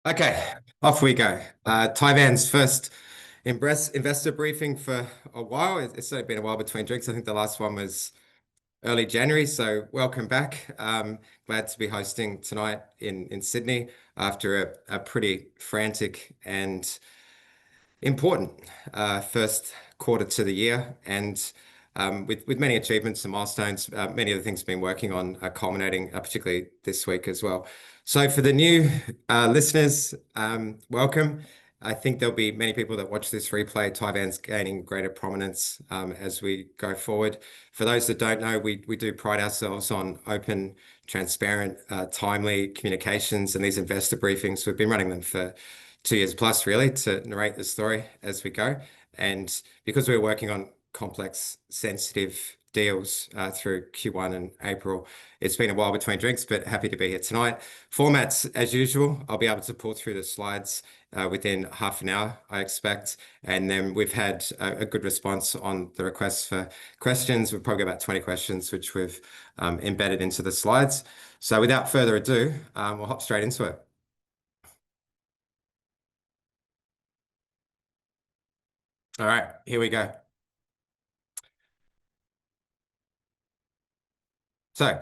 Okay, off we go. Tivan's first investor briefing for a while. It's only been a while between drinks. I think the last one was early January. So welcome back. Glad to be hosting tonight in Sydney after a pretty frantic and important first quarter to the year, and with many achievements and milestones, many of the things we've been working on are culminating, particularly this week as well. So for the new listeners, welcome. I think there'll be many people that watch this replay. Tivan's gaining greater prominence as we go forward. For those that don't know, we do pride ourselves on open, transparent, timely communications, and these investor briefings, we've been running them for 2 years plus, really, to narrate the story as we go. And because we're working on complex, sensitive deals through Q1 and April, it's been a while between drinks, but happy to be here tonight. Formats, as usual, I'll be able to pull through the slides within half an hour, I expect. And then we've had a good response on the requests for questions. We've probably got about 20 questions, which we've embedded into the slides. So without further ado, we'll hop straight into it. All right, here we go. So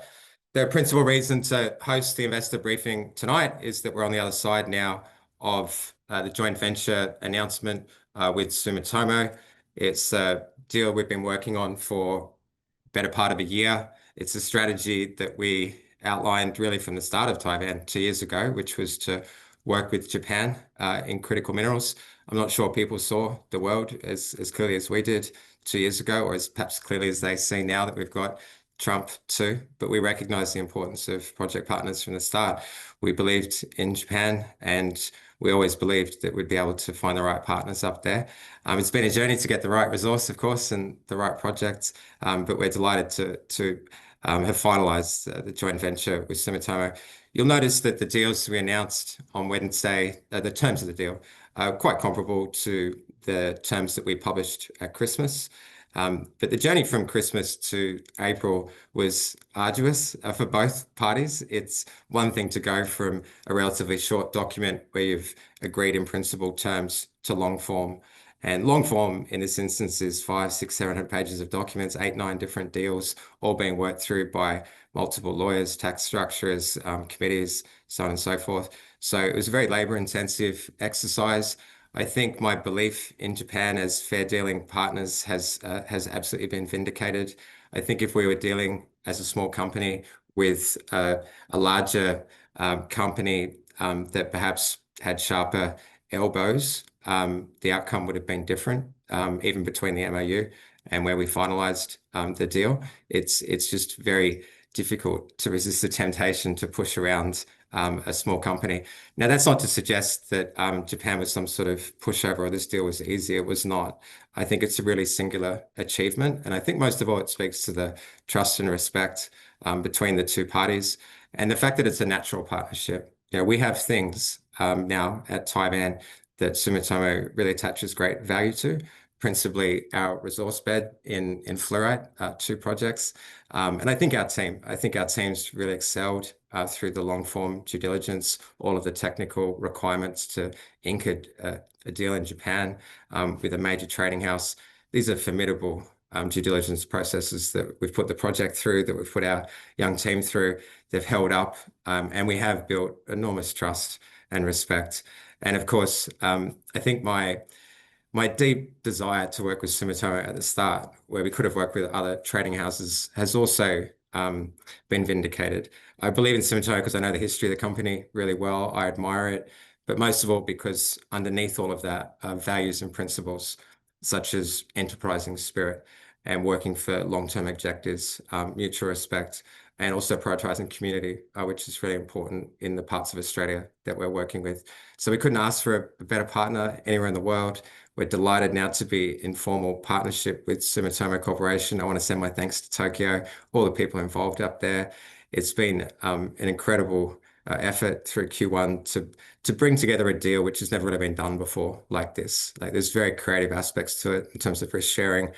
the principal reason to host the investor briefing tonight is that we're on the other side now of the joint venture announcement with Sumitomo. It's a deal we've been working on for the better part of a year. It's a strategy that we outlined really from the start of Tivan 2 years ago, which was to work with Japan in critical minerals. I'm not sure people saw the world as clearly as we did 2 years ago, or as perhaps clearly as they see now that we've got Trump too, but we recognize the importance of project partners from the start. We believed in Japan, and we always believed that we'd be able to find the right partners up there. It's been a journey to get the right resource, of course, and the right projects, but we're delighted to have finalized the joint venture with Sumitomo. You'll notice that the deals we announced on Wednesday, the terms of the deal, are quite comparable to the terms that we published at Christmas. But the journey from Christmas to April was arduous for both parties. It's one thing to go from a relatively short document where you've agreed in principle terms to long form. And long form in this instance is 500, 600, 700 pages of documents, 8, 9 different deals, all being worked through by multiple lawyers, tax structures, committees, so on and so forth. So it was a very labor-intensive exercise. I think my belief in Japan as fair dealing partners has absolutely been vindicated. I think if we were dealing as a small company with a larger company that perhaps had sharper elbows, the outcome would have been different, even between the MOU and where we finalized the deal. It's just very difficult to resist the temptation to push around a small company. Now, that's not to suggest that Japan was some sort of pushover or this deal was easy. It was not. I think it's a really singular achievement. And I think most of all, it speaks to the trust and respect between the two parties and the fact that it's a natural partnership. You know, we have things now at Tivan that Sumitomo really attaches great value to, principally our resource bed in fluorite, 2 projects. And I think our team's really excelled through the long form due diligence, all of the technical requirements to ink a deal in Japan with a major trading house. These are formidable due diligence processes that we've put the project through, that we've put our young team through. They've held up, and we have built enormous trust and respect. And of course, I think my deep desire to work with Sumitomo at the start, where we could have worked with other trading houses, has also been vindicated. I believe in Sumitomo because I know the history of the company really well. I admire it, but most of all because underneath all of that are values and principles such as enterprising spirit and working for long-term objectives, mutual respect, and also prioritizing community, which is really important in the parts of Australia that we're working with. So we couldn't ask for a better partner anywhere in the world. We're delighted now to be in formal partnership with Sumitomo Corporation. I want to send my thanks to Tokyo, all the people involved up there. It's been an incredible effort through Q1 to bring together a deal which has never really been done before like this. Like there's very creative aspects to it in terms of risk sharing,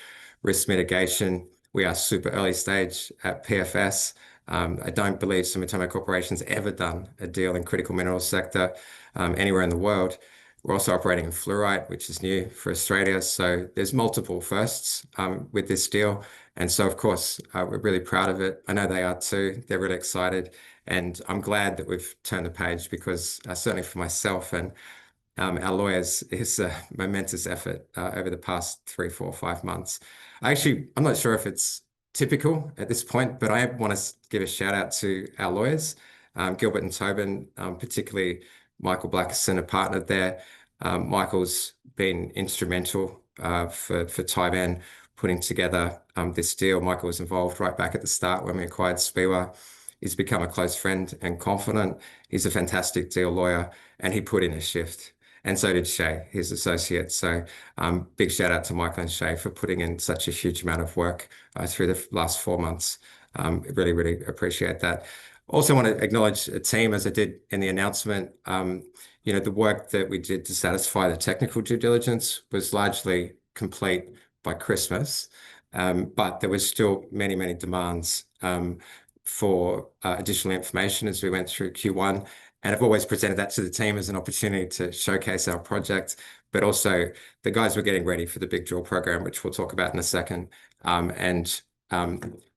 risk mitigation. We are super early stage at PFS. I don't believe Sumitomo Corporation's ever done a deal in critical minerals sector anywhere in the world. We're also operating in fluorite, which is new for Australia. So there's multiple firsts with this deal. And so, of course, we're really proud of it. I know they are too. They're really excited. And I'm glad that we've turned the page because certainly for myself and our lawyers, it's a momentous effort over the past 3, 4, 5 months. I'm not sure if it's typical at this point, but I want to give a shout out to our lawyers, Gilbert and Tobin, particularly Michael Blackerson, a partner there. Michael's been instrumental for Tivan putting together this deal. Michael was involved right back at the start when we acquired Speewah. He's become a close friend and confidant. He's a fantastic deal lawyer, and he put in a shift. And so did Shay, his associate. So big shout out to Michael and Shay for putting in such a huge amount of work through the last 4 months. Really, really appreciate that. Also want to acknowledge a team, as I did in the announcement. The work that we did to satisfy the technical due diligence was largely complete by Christmas, but there was still many, many demands for additional information as we went through Q1. And I've always presented that to the team as an opportunity to showcase our project, but also the guys were getting ready for the big drill program, which we'll talk about in a second.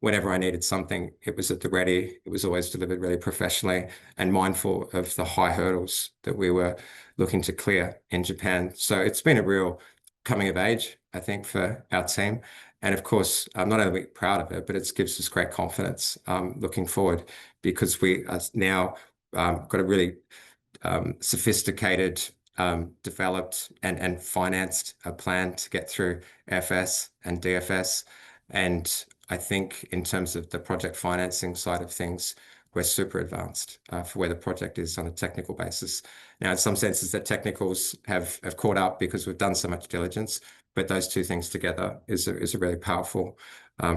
Whenever I needed something, it was at the ready. It was always delivered really professionally and mindful of the high hurdles that we were looking to clear in Japan. So it's been a real coming of age, I think, for our team. And of course, I'm not only proud of it, but it gives us great confidence looking forward because we are now got a really sophisticated, developed and financed plan to get through FS and DFS. And I think in terms of the project financing side of things, we're super advanced for where the project is on a technical basis. Now, in some senses, the technicals have caught up because we've done so much diligence, but those two things together is a really powerful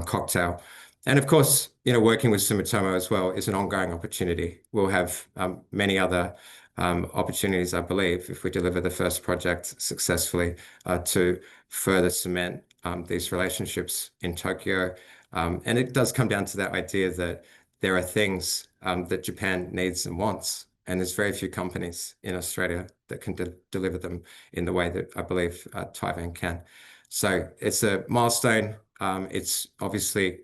cocktail. And of course, working with Sumitomo as well is an ongoing opportunity. We'll have many other opportunities, I believe, if we deliver the first project successfully to further cement these relationships in Tokyo. And it does come down to that idea that there are things that Japan needs and wants, and there's very few companies in Australia that can deliver them in the way that I believe Tivan can. So it's a milestone. It's obviously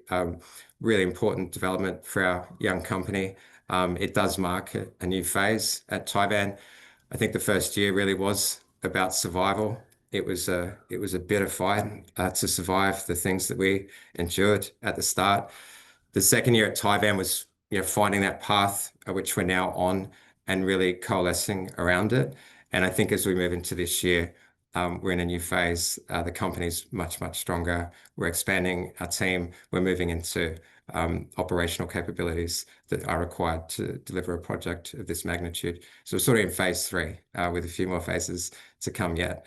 really important development for our young company. It does mark a new phase at Tivan. I think the first year really was about survival. It was a bitter fight to survive the things that we endured at the start. The second year at Tivan was finding that path which we're now on and really coalescing around it. And I think as we move into this year, we're in a new phase. The company's much, much stronger. We're expanding our team. We're moving into operational capabilities that are required to deliver a project of this magnitude. So we're sort of in phase 3 with a few more phases to come yet.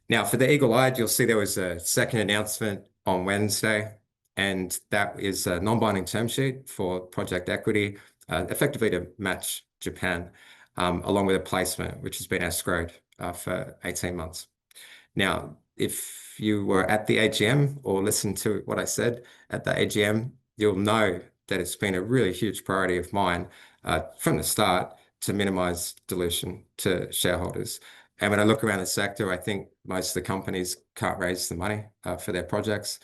Now, for the eagle-eyed, you'll see there was a second announcement on Wednesday, and that is a non-binding term sheet for project equity, effectively to match Japan, along with a placement, which has been escrowed for 18 months. Now, if you were at the AGM or listened to what I said at the AGM, you'll know that it's been a really huge priority of mine from the start to minimize dilution to shareholders. And when I look around the sector, I think most of the companies can't raise the money for their projects,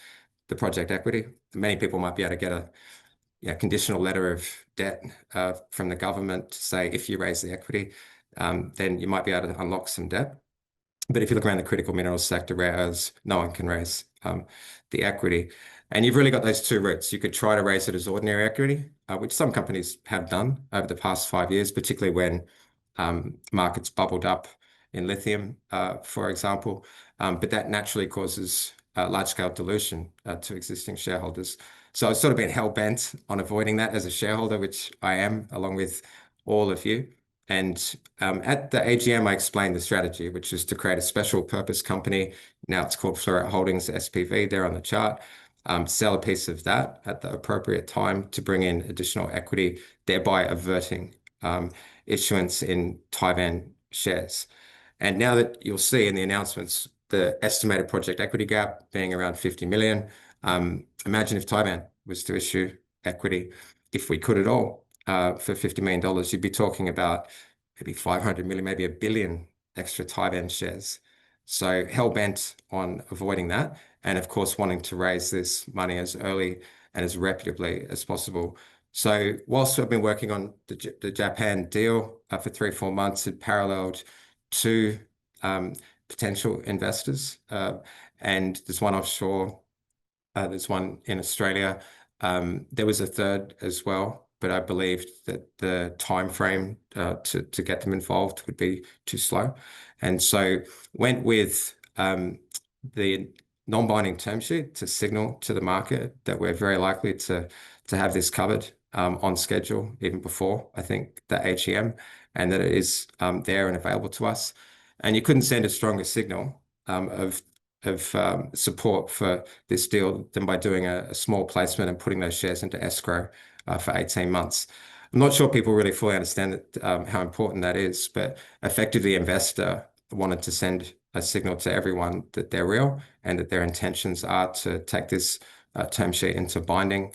the project equity. Many people might be able to get a conditional letter of debt from the government to say, if you raise the equity, then you might be able to unlock some debt. But if you look around the critical minerals sector, rare earths, no one can raise the equity. And you've really got those two routes. You could try to raise it as ordinary equity, which some companies have done over the past 5 years, particularly when markets bubbled up in lithium, for example. But that naturally causes large-scale dilution to existing shareholders. So I've sort of been hell-bent on avoiding that as a shareholder, which I am, along with all of you. And at the AGM, I explained the strategy, which is to create a special purpose company. Now it's called Fluorite Holdings SPV there on the chart. Sell a piece of that at the appropriate time to bring in additional equity, thereby averting issuance in Tivan shares. And now that you'll see in the announcements, the estimated project equity gap being around 50 million. Imagine if Tivan was to issue equity. if we could at all, for $50 million, you'd be talking about maybe 500 million, maybe a billion extra Tivan shares. So hell bent on avoiding that. And of course, wanting to raise this money as early and as reputably as possible. So whilst I've been working on the Japan deal for 3 or 4 months, it paralleled two potential investors. And there's one offshore, there's one in Australia. There was a third as well, but I believed that the time frame to get them involved would be too slow. And so went with the non-binding term sheet to signal to the market that we're very likely to have this covered on schedule even before, I think, the AGM, and that it is there and available to us. And you couldn't send a stronger signal of support for this deal than by doing a small placement and putting those shares into escrow for 18 months. I'm not sure people really fully understand how important that is, but effectively, the investor wanted to send a signal to everyone that they're real and that their intentions are to take this term sheet into binding,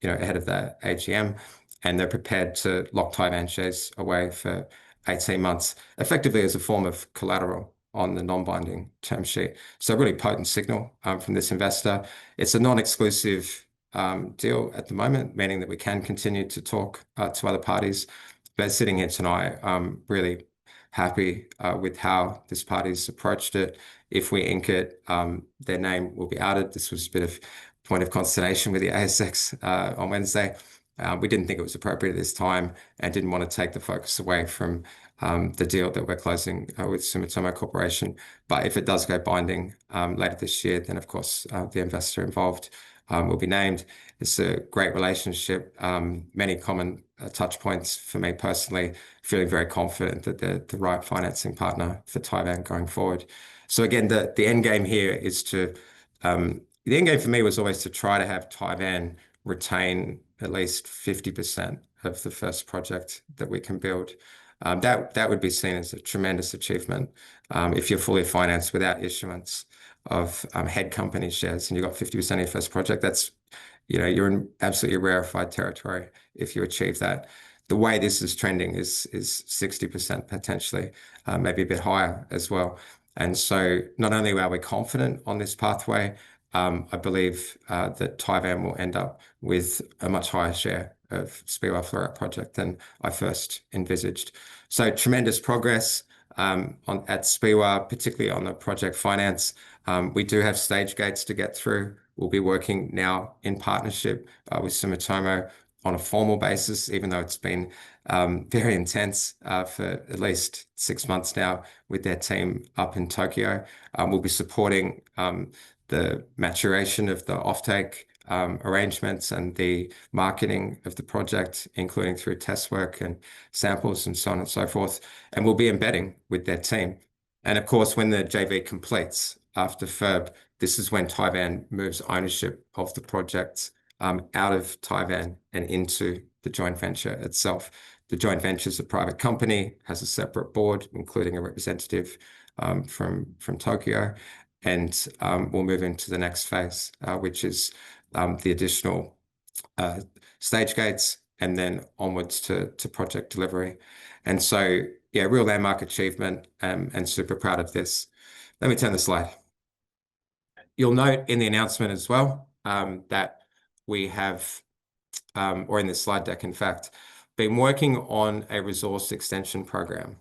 ahead of the AGM, and they're prepared to lock Tivan shares away for 18 months, effectively as a form of collateral on the non-binding term sheet. So a really potent signal from this investor. It's a non-exclusive deal at the moment, meaning that we can continue to talk to other parties. But sitting here tonight, I'm really happy with how this party's approached it. If we ink it, their name will be outed. This was a bit of point of consternation with the ASX on Wednesday. We didn't think it was appropriate at this time and didn't want to take the focus away from the deal that we're closing with Sumitomo Corporation. But if it does go binding later this year, then of course the investor involved will be named. It's a great relationship, many common touch points for me personally, feeling very confident that they're the right financing partner for Tivan going forward. So again, the end game here is the end game for me was always to try to have Tivan retain at least 50% of the first project that we can build. That would be seen as a tremendous achievement. If you're fully financed without issuance of head company shares and you've got 50% of your first project, that's, you're in absolutely rarefied territory if you achieve that. The way this is trending is 60% potentially, maybe a bit higher as well. And so not only are we confident on this pathway, I believe that Tivan will end up with a much higher share of Speewah Fluorite Project than I first envisaged. So tremendous progress at Speewah, particularly on the project finance. We do have stage gates to get through. We'll be working now in partnership with Sumitomo on a formal basis, even though it's been very intense for at least 6 months now with their team up in Tokyo. We'll be supporting the maturation of the offtake arrangements and the marketing of the project, including through test work and samples and so on and so forth. And we'll be embedding with their team. And of course, when the JV completes after FIRB, this is when Tivan moves ownership of the project out of Tivan and into the joint venture itself. The joint venture is a private company, has a separate board, including a representative from Tokyo. And we'll move into the next phase, which is the additional stage gates and then onwards to project delivery. And so, yeah, real landmark achievement and super proud of this. Let me turn the slide. You'll note in the announcement as well that we have, or in the slide deck, in fact, been working on a resource extension program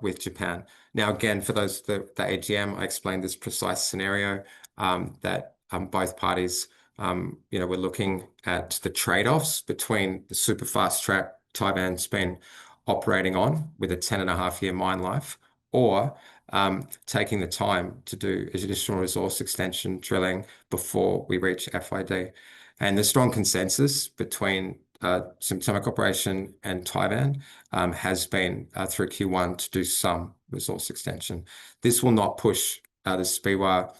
with Japan. Now, again, for those, the AGM, I explained this precise scenario that both parties, we're looking at the trade-offs between the super fast track Tivan's been operating on with a 10.5-year mine life, or taking the time to do additional resource extension drilling before we reach FID. And the strong consensus between Sumitomo Corporation and Tivan has been through Q1 to do some resource extension. This will not push the Speewah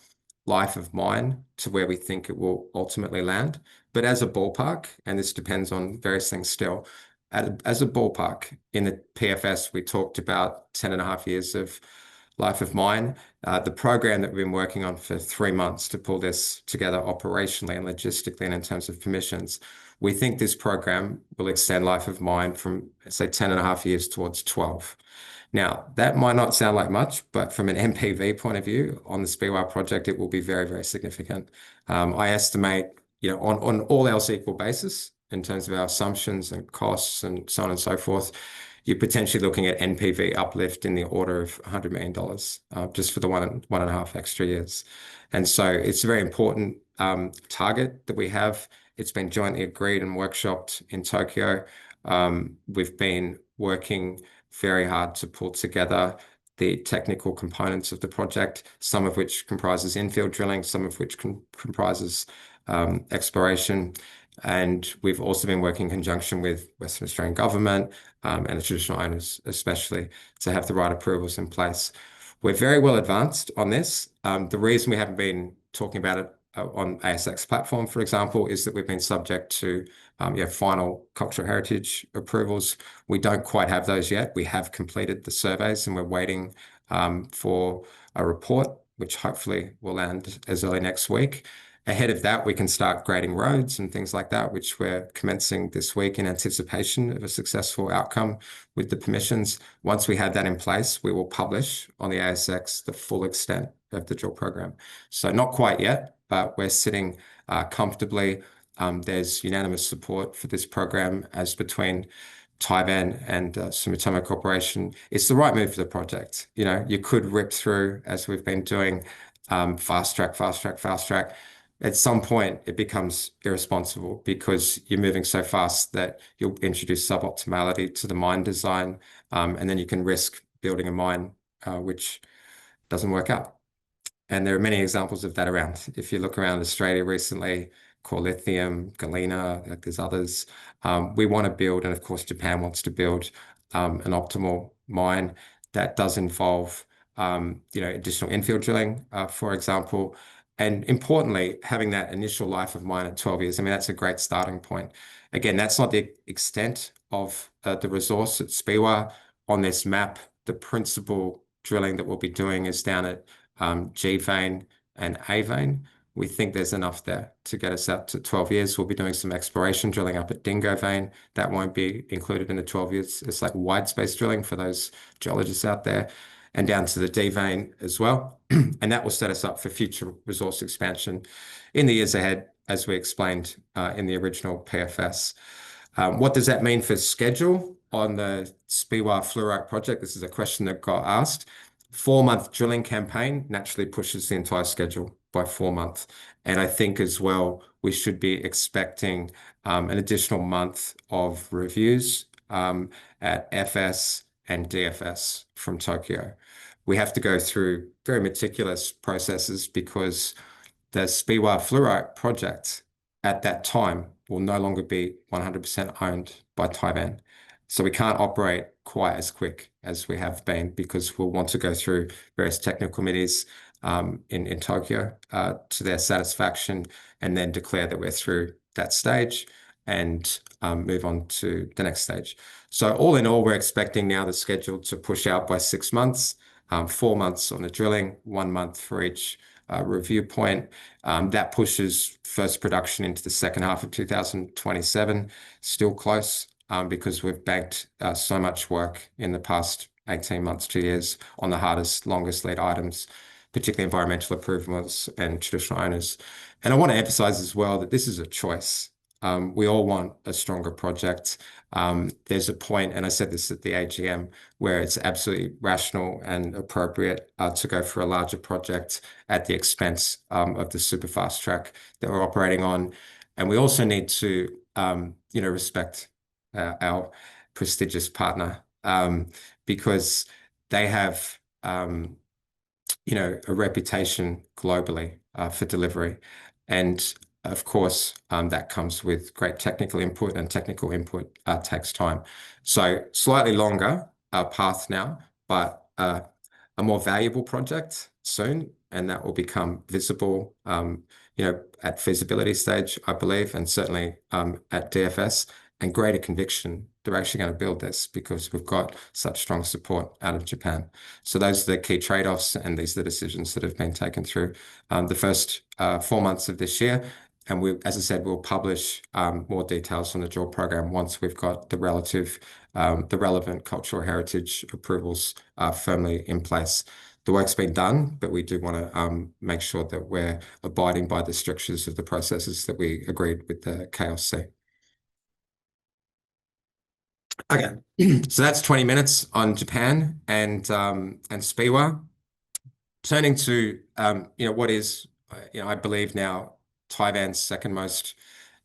life of mine to where we think it will ultimately land. But as a ballpark, and this depends on various things still, as a ballpark, in the PFS, we talked about 10.5 years of life of mine. The program that we've been working on for 3 months to pull this together operationally and logistically and in terms of permissions We think this program will extend life of mine from, say, 10 and a half years towards 12. Now, that might not sound like much, but from an MPV point of view, on the Speewah project, it will be very, very significant. I estimate, on all else equal basis, in terms of our assumptions and costs and so on and so forth, you're potentially looking at NPV uplift in the order of $100 million just for the one and a half extra years. And so it's a very important target that we have. It's been jointly agreed and workshopped in Tokyo. We've been working very hard to pull together the technical components of the project, some of which comprises infield drilling, some of which comprises exploration. And we've also been working in conjunction with Western Australian government and the traditional owners, especially, to have the right approvals in place. We're very well advanced on this. The reason we haven't been talking about it on ASX platform, for example, is that we've been subject to final cultural heritage approvals. We don't quite have those yet. We have completed the surveys and we're waiting for a report, which hopefully will land as early next week. Ahead of that, we can start grading roads and things like that, which we're commencing this week in anticipation of a successful outcome with the permissions. Once we have that in place, we will publish on the ASX the full extent of the drill program. So not quite yet, but we're sitting comfortably. There's unanimous support for this program as between Tivan and Sumitomo Corporation. It's the right move for the project. You could rip through, as we've been doing, fast track. At some point, it becomes irresponsible because you're moving so fast that you'll introduce suboptimality to the mine design, and then you can risk building a mine which doesn't work out. And there are many examples of that around. If you look around Australia recently, Core Lithium, Galena, there's others. We want to build, and of course, Japan wants to build an optimal mine that does involve, additional infield drilling, for example. And importantly, having that initial life of mine at 12 years, I mean, that's a great starting point. Again, that's not the extent of the resource at Speewah. On this map, the principal drilling that we'll be doing is down at G vein and A vein. We think there's enough there to get us up to 12 years. We'll be doing some exploration drilling up at Dingo vein. That won't be included in the 12 years. It's like wide space drilling for those geologists out there, and down to the D vein as well. And that will set us up for future resource expansion in the years ahead, as we explained in the original PFS. What does that mean for schedule on the Speewah Fluorite Project? This is a question that got asked. 4-month drilling campaign naturally pushes the entire schedule by 4 months. And I think as well, we should be expecting an additional month of reviews at FS and DFS from Tokyo. We have to go through very meticulous processes because the Speewah Fluorite Project at that time will no longer be 100% owned by Tivan. So we can't operate quite as quick as we have been because we'll want to go through various technical committees in Tokyo to their satisfaction, and then declare that we're through that stage and move on to the next stage. So all in all, we're expecting now the schedule to push out by 6 months, 4 months on the drilling, 1 month for each review point. That pushes first production into the second half of 2027, still close because we've banked so much work in the past 18 months, 2 years on the hardest, longest lead items, particularly environmental approvals and traditional owners. And I want to emphasize as well that this is a choice. We all want a stronger project. There's a point, and I said this at the AGM, where it's absolutely rational and appropriate to go for a larger project at the expense of the super fast track that we're operating on. And we also need to, respect our prestigious partner because they have, a reputation globally for delivery. And of course, that comes with great technical input, and technical input takes time. So slightly longer path now, but a more valuable project soon, and that will become visible, at feasibility stage, I believe, and certainly at DFS, and greater conviction they're actually going to build this because we've got such strong support out of Japan. So those are the key trade-offs, and these are the decisions that have been taken through the first 4 months of this year. And we, as I said, we'll publish more details on the drill program once we've got the relevant cultural heritage approvals firmly in place. The work's been done, but we do want to make sure that we're abiding by the strictures of the processes that we agreed with the KLC. Okay, so that's 20 minutes on Japan and Speewah. Turning to what is I believe now Tivan's second most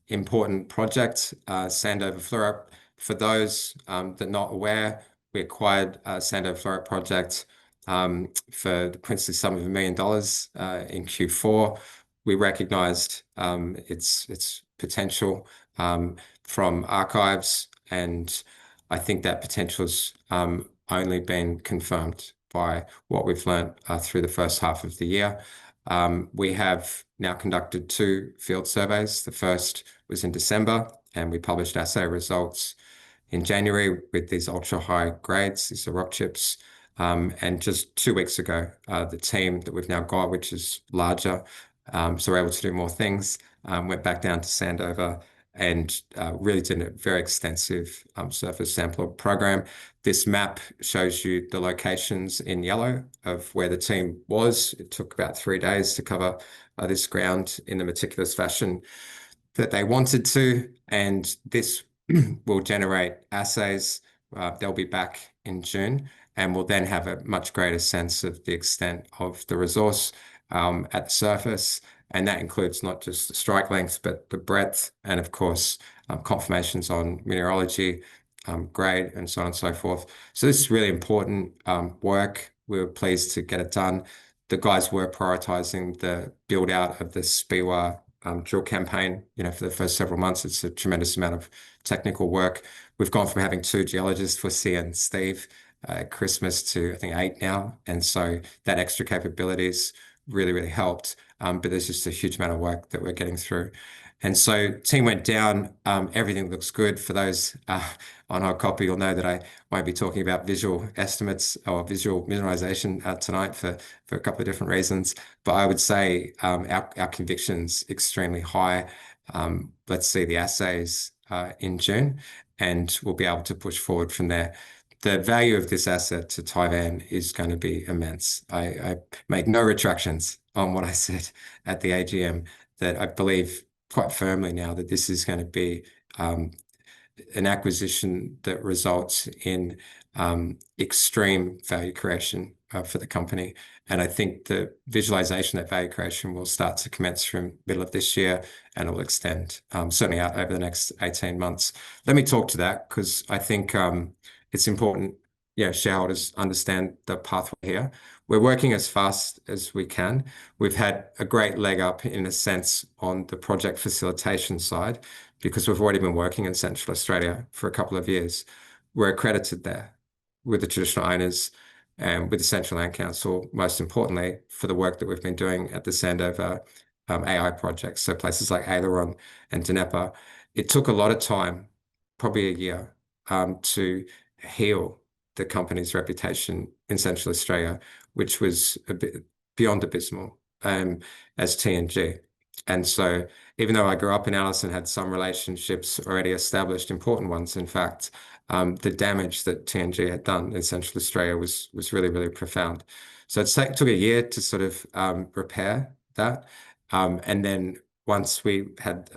important project, Sandover Fluorite. For those that are not aware, we acquired Sandover Fluorite Project for the princely sum of $1 million in Q4. We recognized its potential from archives, and I think that potential's only been confirmed by what we've learned through the first half of the year. We have now conducted 2 field surveys. The first was in December, and we published assay results in January with these ultra high grades. These are rock chips. And just 2 weeks ago, the team that we've now got, which is larger, so we're able to do more things, went back down to Sandover and really did a very extensive surface sample program. This map shows you the locations in yellow of where the team was. It took about 3 days to cover this ground in the meticulous fashion that they wanted to, and this will generate assays. They'll be back in June, and we'll then have a much greater sense of the extent of the resource at the surface. And that includes not just the strike length, but the breadth, and of course, confirmations on mineralogy, grade, and so on and so forth. So this is really important work. We were pleased to get it done. The guys were prioritizing the build out of the Speewah drill campaign. For the first several months, it's a tremendous amount of technical work. We've gone from having 2 geologists, Fussy and Steve, at Christmas to I think 8 now, and so that extra capabilities really, really helped. But there's just a huge amount of work that we're getting through. And so team went down. Everything looks good. For those on our copy, you'll know that I won't be talking about visual estimates or visual mineralization tonight for a couple of different reasons. But I would say our conviction's extremely high. Let's see the assays in June, and we'll be able to push forward from there. The value of this asset to Tivan is going to be immense. I make no retractions on what I said at the AGM, that I believe quite firmly now that this is going to be an acquisition that results in extreme value creation for the company. And I think the visualization of value creation will start to commence from middle of this year, and it will extend certainly out over the next 18 months. Let me talk to that, because I think it's important, shareholders understand the pathway here. We're working as fast as we can. We've had a great leg up in a sense on the project facilitation side, because we've already been working in Central Australia for a couple of years. We're accredited there with the traditional owners and with the Central Land Council, most importantly, for the work that we've been doing at the Sandover AI project. So places like Aileron and Dinepa. It took a lot of time, probably a year, to heal the company's reputation in Central Australia, which was a bit beyond abysmal as TNG. And so even though I grew up in Alice and had some relationships already established, important ones, in fact, the damage that TNG had done in Central Australia was really, really profound. So it took a year to sort of repair that. And then once we had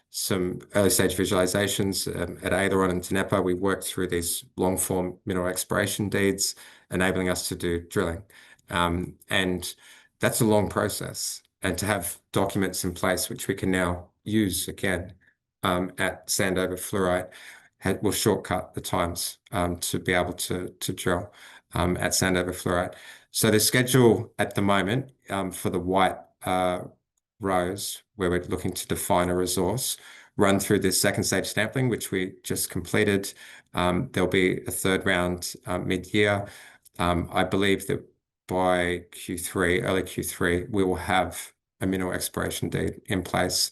some early stage visualizations at Aileron and Dinepa, we worked through these long form mineral exploration deeds, enabling us to do drilling. And that's a long process. And to have documents in place, which we can now use again at Sandover Fluorite, will shortcut the times to be able to drill at Sandover Fluorite. So the schedule at the moment for the white rows, where we're looking to define a resource, run through this second stage sampling, which we just completed. There'll be a third round mid-year. I believe that by Q3, early Q3, we will have a mineral exploration deed in place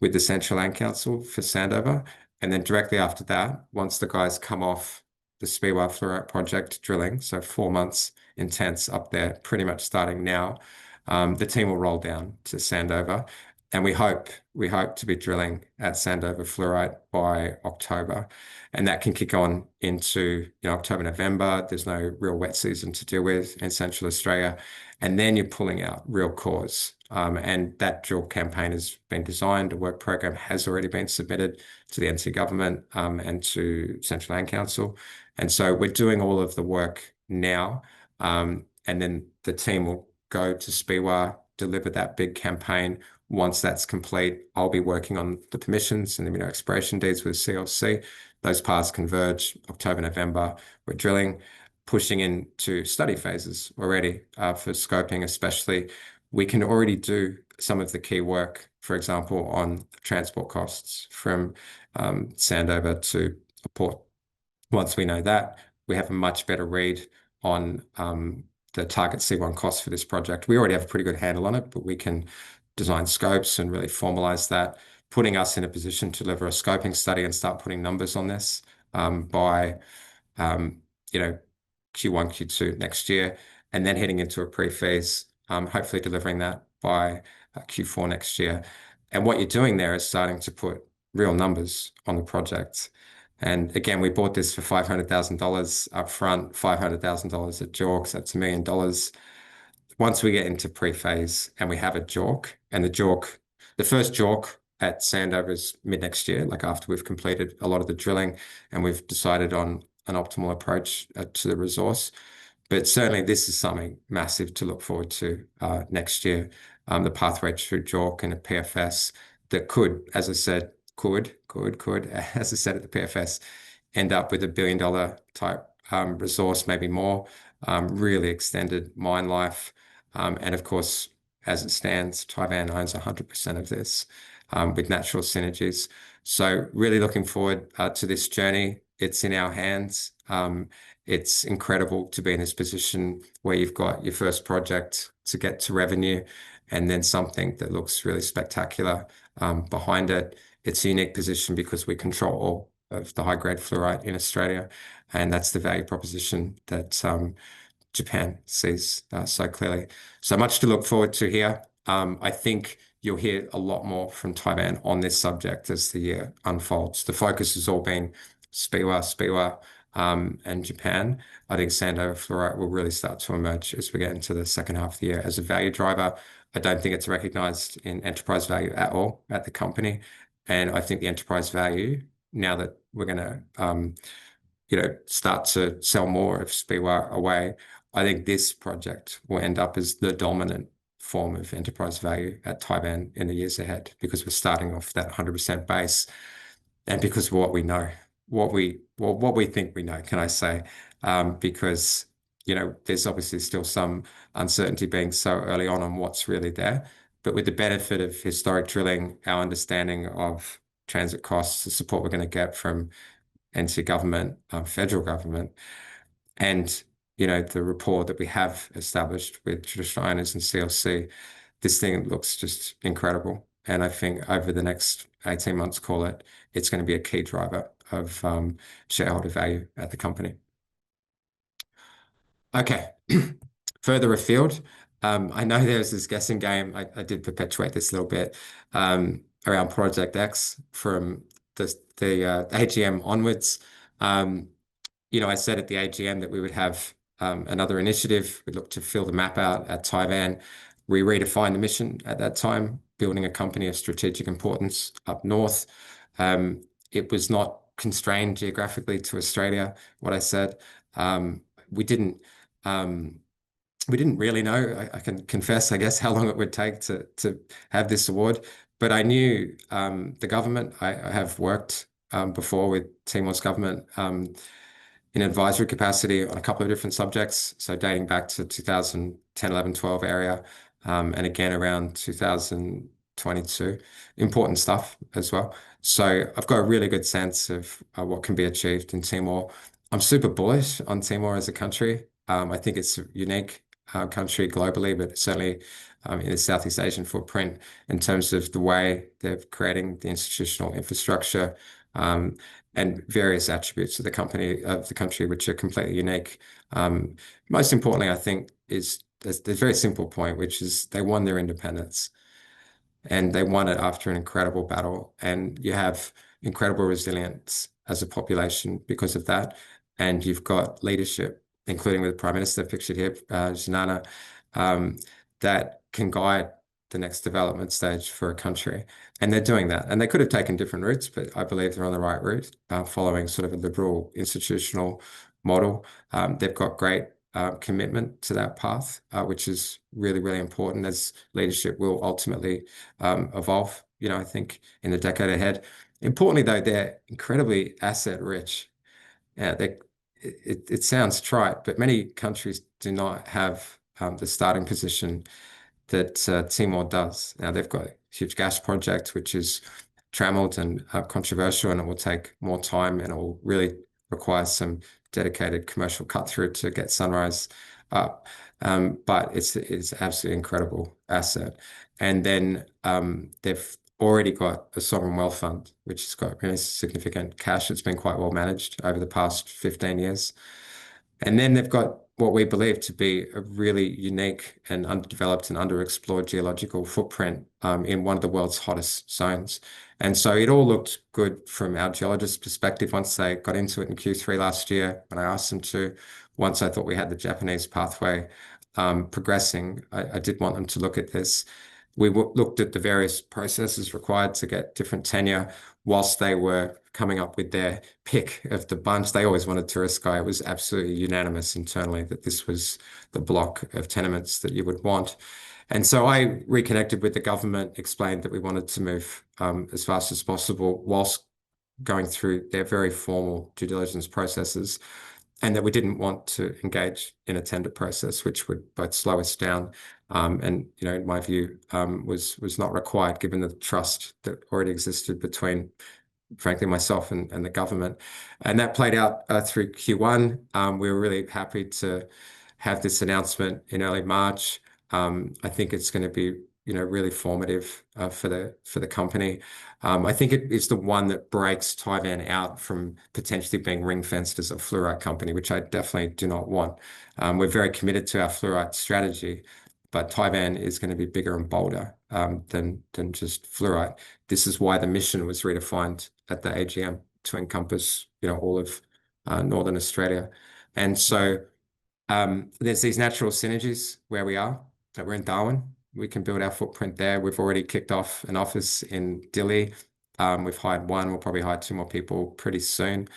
with the Central Land Council for Sandover. And then directly after that, once the guys come off the Speewah Fluorite Project drilling, so 4 months intense up there, pretty much starting now, the team will roll down to Sandover. And we hope to be drilling at Sandover Fluorite by October, and that can kick on into October, November. There's no real wet season to deal with in Central Australia, and then you're pulling out real cores. And that drill campaign has been designed. A work program has already been submitted to the NT government and to Central Land Council, and so we're doing all of the work now, and then the team will go to Speewah, deliver that big campaign. Once that's complete, I'll be working on the permissions and the mineral exploration deeds with CLC. Those paths converge October, November. We're drilling, pushing into study phases already for scoping, especially. We can already do some of the key work, for example, on transport costs from Sandover to a port. Once we know that, we have a much better read on the target C1 cost for this project. We already have a pretty good handle on it, but we can design scopes and really formalize that, putting us in a position to deliver a scoping study and start putting numbers on this by Q1, Q2 next year, and then heading into a pre-phase, hopefully delivering that by Q4 next year. And what you're doing there is starting to put real numbers on the project. And again, we bought this for $500,000 up front, $500,000 at JORC, that's $1 million. Once we get into pre-phase and we have a JORC, and the first JORC at Sandover is mid next year, like after we've completed a lot of the drilling and we've decided on an optimal approach to the resource. But certainly this is something massive to look forward to next year. The pathway through JORC and a PFS that could, as I said, as I said at the PFS, end up with $1 billion type resource, maybe more, really extended mine life. And of course, as it stands, Tivan owns 100% of this with natural synergies. So really looking forward to this journey. It's in our hands. It's incredible to be in this position where you've got your first project to get to revenue and then something that looks really spectacular behind it. It's a unique position because we control all of the high-grade fluorite in Australia, and that's the value proposition that Japan sees so clearly. So much to look forward to here. I think you'll hear a lot more from Tivan on this subject as the year unfolds. The focus has all been Speewah, and Japan. I think Sandover Fluorite will really start to emerge as we get into the second half of the year as a value driver. I don't think it's recognized in enterprise value at all at the company. And I think the enterprise value, now that we're going to start to sell more of Speewah away, I think this project will end up as the dominant form of enterprise value at Tivan in the years ahead, because we're starting off that 100% base, and because of what we know, what we think we know, can I say? Because there's obviously still some uncertainty being so early on what's really there. But with the benefit of historic drilling, our understanding of transit costs, the support we're going to get from NT government, federal government, and the rapport that we have established with traditional owners and CLC, this thing looks just incredible. And I think over the next 18 months, it's going to be a key driver of shareholder value at the company. Okay, further afield. I know there's this guessing game. I did perpetuate this a little bit around Project X from the AGM onwards. I said at the AGM that we would have another initiative. We'd look to fill the map out at Tivan. We redefined the mission at that time, building a company of strategic importance up north. It was not constrained geographically to Australia, what I said. We didn't really know, I can confess, I guess, how long it would take to have this award. But I knew the government. I have worked before with Timor's government in advisory capacity on a couple of different subjects. So dating back to 2010, 11, 12 area, and again around 2022. Important stuff as well. So I've got a really good sense of what can be achieved in Timor. I'm super bullish on Timor as a country. I think it's a unique country globally, but certainly in the Southeast Asian footprint in terms of the way they're creating the institutional infrastructure and various attributes of the country, which are completely unique. Most importantly, I think, is the very simple point, which is they won their independence. and they won it after an incredible battle. And you have incredible resilience as a population because of that. And you've got leadership, including with the Prime Minister pictured here, Janana, um, that can guide the next development stage for a country. And they're doing that. And they could have taken different routes, but I believe they're on the right route, following sort of a liberal institutional model. They've got great commitment to that path, which is really, really important as leadership will ultimately evolve, I think in the decade ahead. Importantly, though, they're incredibly asset rich. It sounds trite, but many countries do not have the starting position that Timor does. Now, they've got a huge gas project, which is trammeled and controversial, and it will take more time and it will really require some dedicated commercial cut through to get Sunrise up. But it's absolutely incredible asset. And then they've already got a sovereign wealth fund, which has got really significant cash. It's been quite well managed over the past 15 years. And then they've got what we believe to be a really unique and underdeveloped and underexplored geological footprint in one of the world's hottest zones. And so it all looked good from our geologist's perspective once they got into it in Q3 last year when I asked them to. Once I thought we had the Japanese pathway progressing, I did want them to look at this. We looked at the various processes required to get different tenure whilst they were coming up with their pick of the bunch. They always wanted Turiscai. It was absolutely unanimous internally that this was the block of tenements that you would want. And so I reconnected with the government, explained that we wanted to move as fast as possible whilst going through their very formal due diligence processes, and that we didn't want to engage in a tender process, which would both slow us down and, in my view, was not required given the trust that already existed between, frankly, myself and the government. And that played out through Q1. We were really happy to have this announcement in early March. I think it's going to be, really formative for the company. I think it is the one that breaks Tivan out from potentially being ring-fenced as a fluorite company, which I definitely do not want. We're very committed to our fluorite strategy, but Tivan is going to be bigger and bolder than just fluorite. This is why the mission was redefined at the AGM to encompass, all of Northern Australia. And so there's these natural synergies where we are, that we're in Darwin. We can build our footprint there. We've already kicked off an office in Dili. We've hired one. We'll probably hire two more people pretty soon.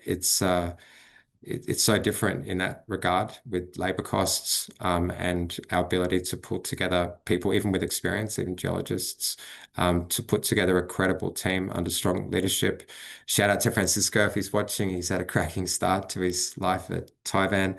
It's so different in that regard with labor costs and our ability to pull together people, even with experience, even geologists, to put together a credible team under strong leadership. Shout out to Francisco if he's watching. He's had a cracking start to his life at Tivan.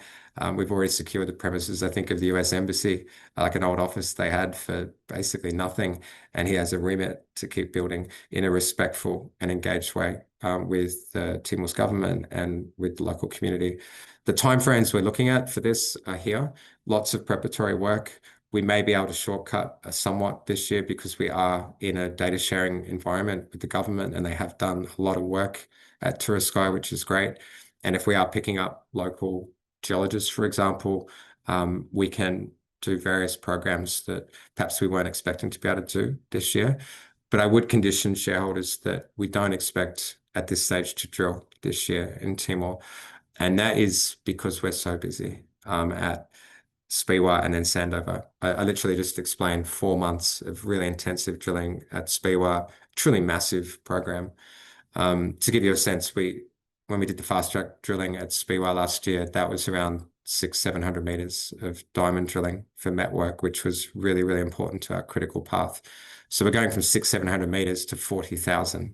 We've already secured the premises, I think, of the US Embassy, like an old office they had for basically nothing. And he has a remit to keep building in a respectful and engaged way with Timor's government and with the local community. The timeframes we're looking at for this are here. Lots of preparatory work. We may be able to shortcut somewhat this year because we are in a data sharing environment with the government and they have done a lot of work at Turiscai, which is great. And if we are picking up local geologists, for example, we can do various programs that perhaps we weren't expecting to be able to do this year. But I would condition shareholders that we don't expect at this stage to drill this year in Timor. And that is because we're so busy at Speewah and then Sandover. I literally just explained 4 months of really intensive drilling at Speewah, truly massive program. To give you a sense, when we did the fast track drilling at Speewah last year, that was around 600-700 meters of diamond drilling for network, which was really, really important to our critical path. So we're going from 600-700 meters to 40,000.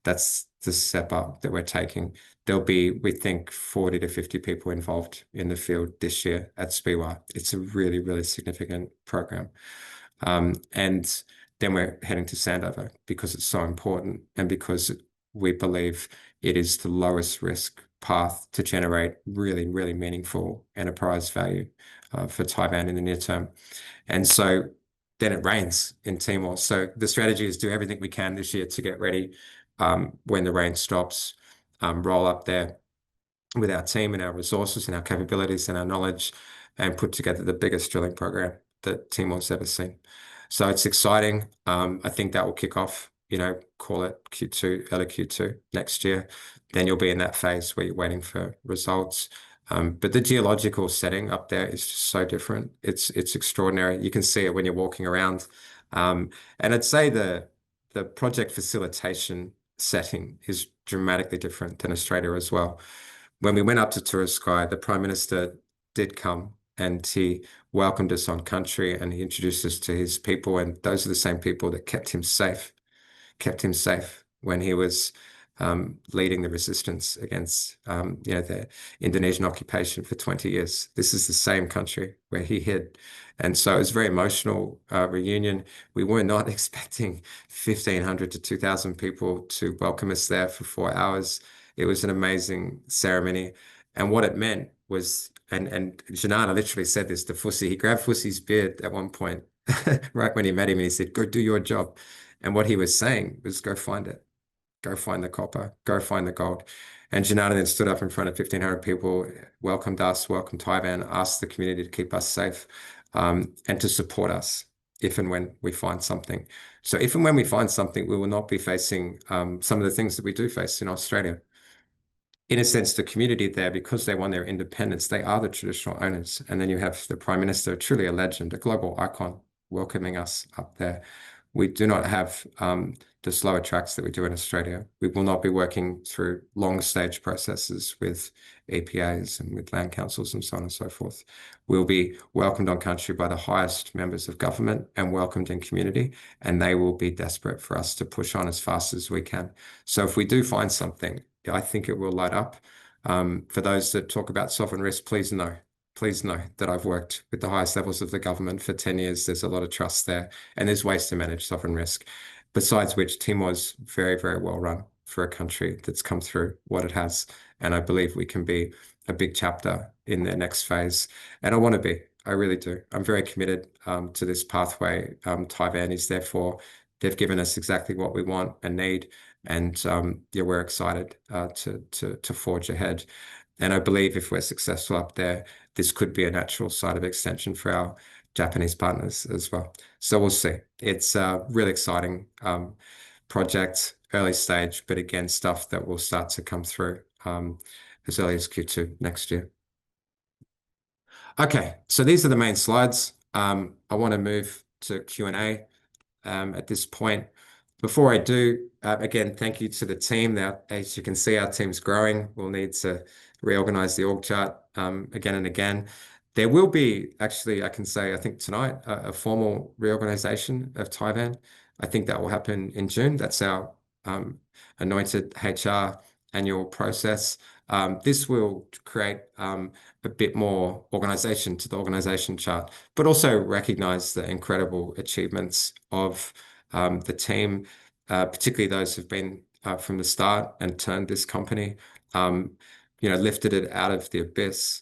That's the step up that we're taking. There'll be, we think, 40 to 50 people involved in the field this year at Speewah. It's a really, really significant program. And then we're heading to Sandover because it's so important and because we believe it is the lowest risk path to generate really, really meaningful enterprise value for Tivan in the near term. And so then it rains in Timor. So the strategy is do everything we can this year to get ready when the rain stops, roll up there with our team and our resources and our capabilities and our knowledge and put together the biggest drilling program that Timor's ever seen. So it's exciting. I think that will kick off, call it Q2, early Q2 next year. Then you'll be in that phase where you're waiting for results. But the geological setting up there is just so different. It's extraordinary. You can see it when you're walking around. And I'd say the project facilitation setting is dramatically different than Australia as well. When we went up to Turiscai, the Prime Minister did come and he welcomed us on country and he introduced us to his people. And those are the same people that kept him safe when he was leading the resistance against the Indonesian occupation for 20 years. This is the same country where he hid. And so it was a very emotional reunion. We were not expecting 1,500 to 2,000 people to welcome us there for 4 hours. It was an amazing ceremony. And what it meant was, and Janana literally said this to Fussy, he grabbed Fussy's beard at one point, right when he met him, and he said, "Go do your job." And what he was saying was, "Go find it. Go find the copper. Go find the gold." And Janana then stood up in front of 1,500 people, welcomed us, welcomed Tivan, asked the community to keep us safe, and to support us if and when we find something. So if and when we find something, we will not be facing some of the things that we do face in Australia. In a sense, the community there, because they won their independence, they are the traditional owners. And then you have the Prime Minister, truly a legend, a global icon, welcoming us up there. We do not have the slower tracks that we do in Australia. We will not be working through long stage processes with EPAs and with land councils and so on and so forth. We'll be welcomed on country by the highest members of government and welcomed in community, and they will be desperate for us to push on as fast as we can. So if we do find something, I think it will light up. For those that talk about sovereign risk, please know that I've worked with the highest levels of the government for 10 years. There's a lot of trust there, and there's ways to manage sovereign risk. Besides which, Timor's very, very well run for a country that's come through what it has. And I believe we can be a big chapter in their next phase. And I want to be. I really do. I'm very committed to this pathway. Tivan is therefore, they've given us exactly what we want and need. And yeah, we're excited to forge ahead. And I believe if we're successful up there, this could be a natural site of extension for our Japanese partners as well. So we'll see. It's a really exciting project, early stage, but again, stuff that will start to come through as early as Q2 next year. Okay, so these are the main slides. I want to move to Q&A at this point. Before I do, again, thank you to the team. Now, as you can see, our team's growing. We'll need to reorganize the org chart again and again. There will be, actually, I can say, I think tonight, a formal reorganization of Tivan. I think that will happen in June. That's our anointed HR annual process. This will create a bit more organization to the organization chart, but also recognize the incredible achievements of the team, particularly those who've been from the start and turned this company, lifted it out of the abyss,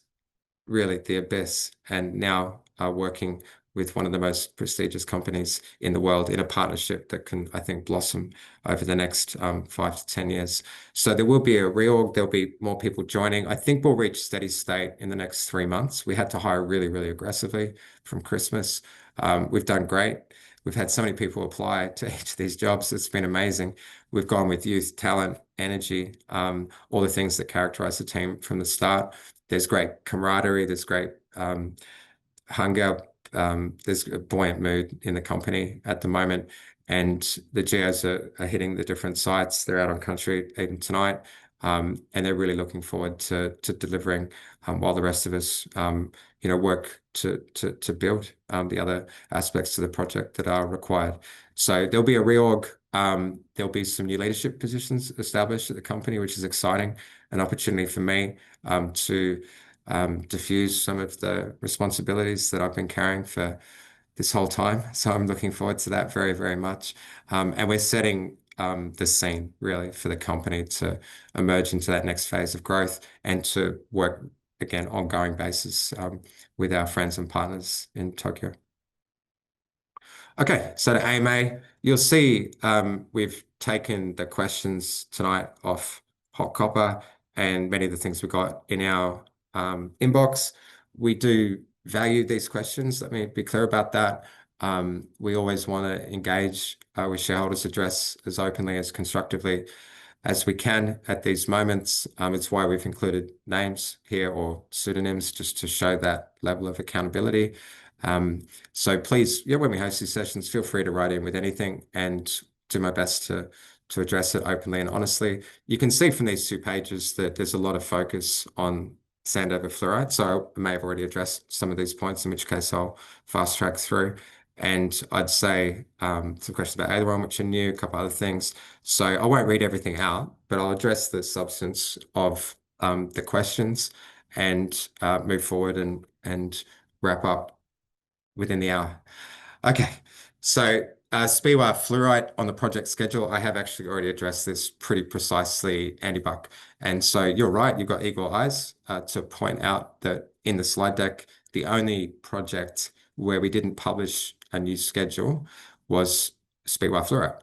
really the abyss, and now are working with one of the most prestigious companies in the world in a partnership that can, I think, blossom over the next 5 to 10 years. So there will be a reorg. There'll be more people joining. I think we'll reach steady state in the next 3 months. We had to hire really, really aggressively from Christmas. We've done great. We've had so many people apply to each of these jobs. It's been amazing. We've gone with youth, talent, energy, all the things that characterize the team from the start. There's great camaraderie. There's great hunger. There's a buoyant mood in the company at the moment, and the geos are hitting the different sites. They're out on country even tonight, and they're really looking forward to delivering while the rest of us, work to build the other aspects to the project that are required. So there'll be a reorg. There'll be some new leadership positions established at the company, which is exciting, an opportunity for me to diffuse some of the responsibilities that I've been carrying for this whole time. So I'm looking forward to that very, very much. And we're setting the scene really for the company to emerge into that next phase of growth and to work again ongoing basis with our friends and partners in Tokyo. Okay, so the AMA, you'll see we've taken the questions tonight off Hot Copper and many of the things we got in our inbox. We do value these questions. Let me be clear about that. We always want to engage with shareholders, address as openly as constructively as we can at these moments. It's why we've included names here or pseudonyms just to show that level of accountability. So please, when we host these sessions, feel free to write in with anything and do my best to address it openly and honestly. You can see from these 2 pages that there's a lot of focus on Sandover Fluorite. So I may have already addressed some of these points, in which case I'll fast track through. And I'd say some questions about aileron, which are new, a couple other things. So I won't read everything out, but I'll address the substance of the questions and move forward and wrap up within the hour. Okay, so Speewah Fluorite on the project schedule, I have actually already addressed this pretty precisely, Andy Buck. And so you're right, you've got eagle eyes to point out that in the slide deck, the only project where we didn't publish a new schedule was Speewah Fluorite.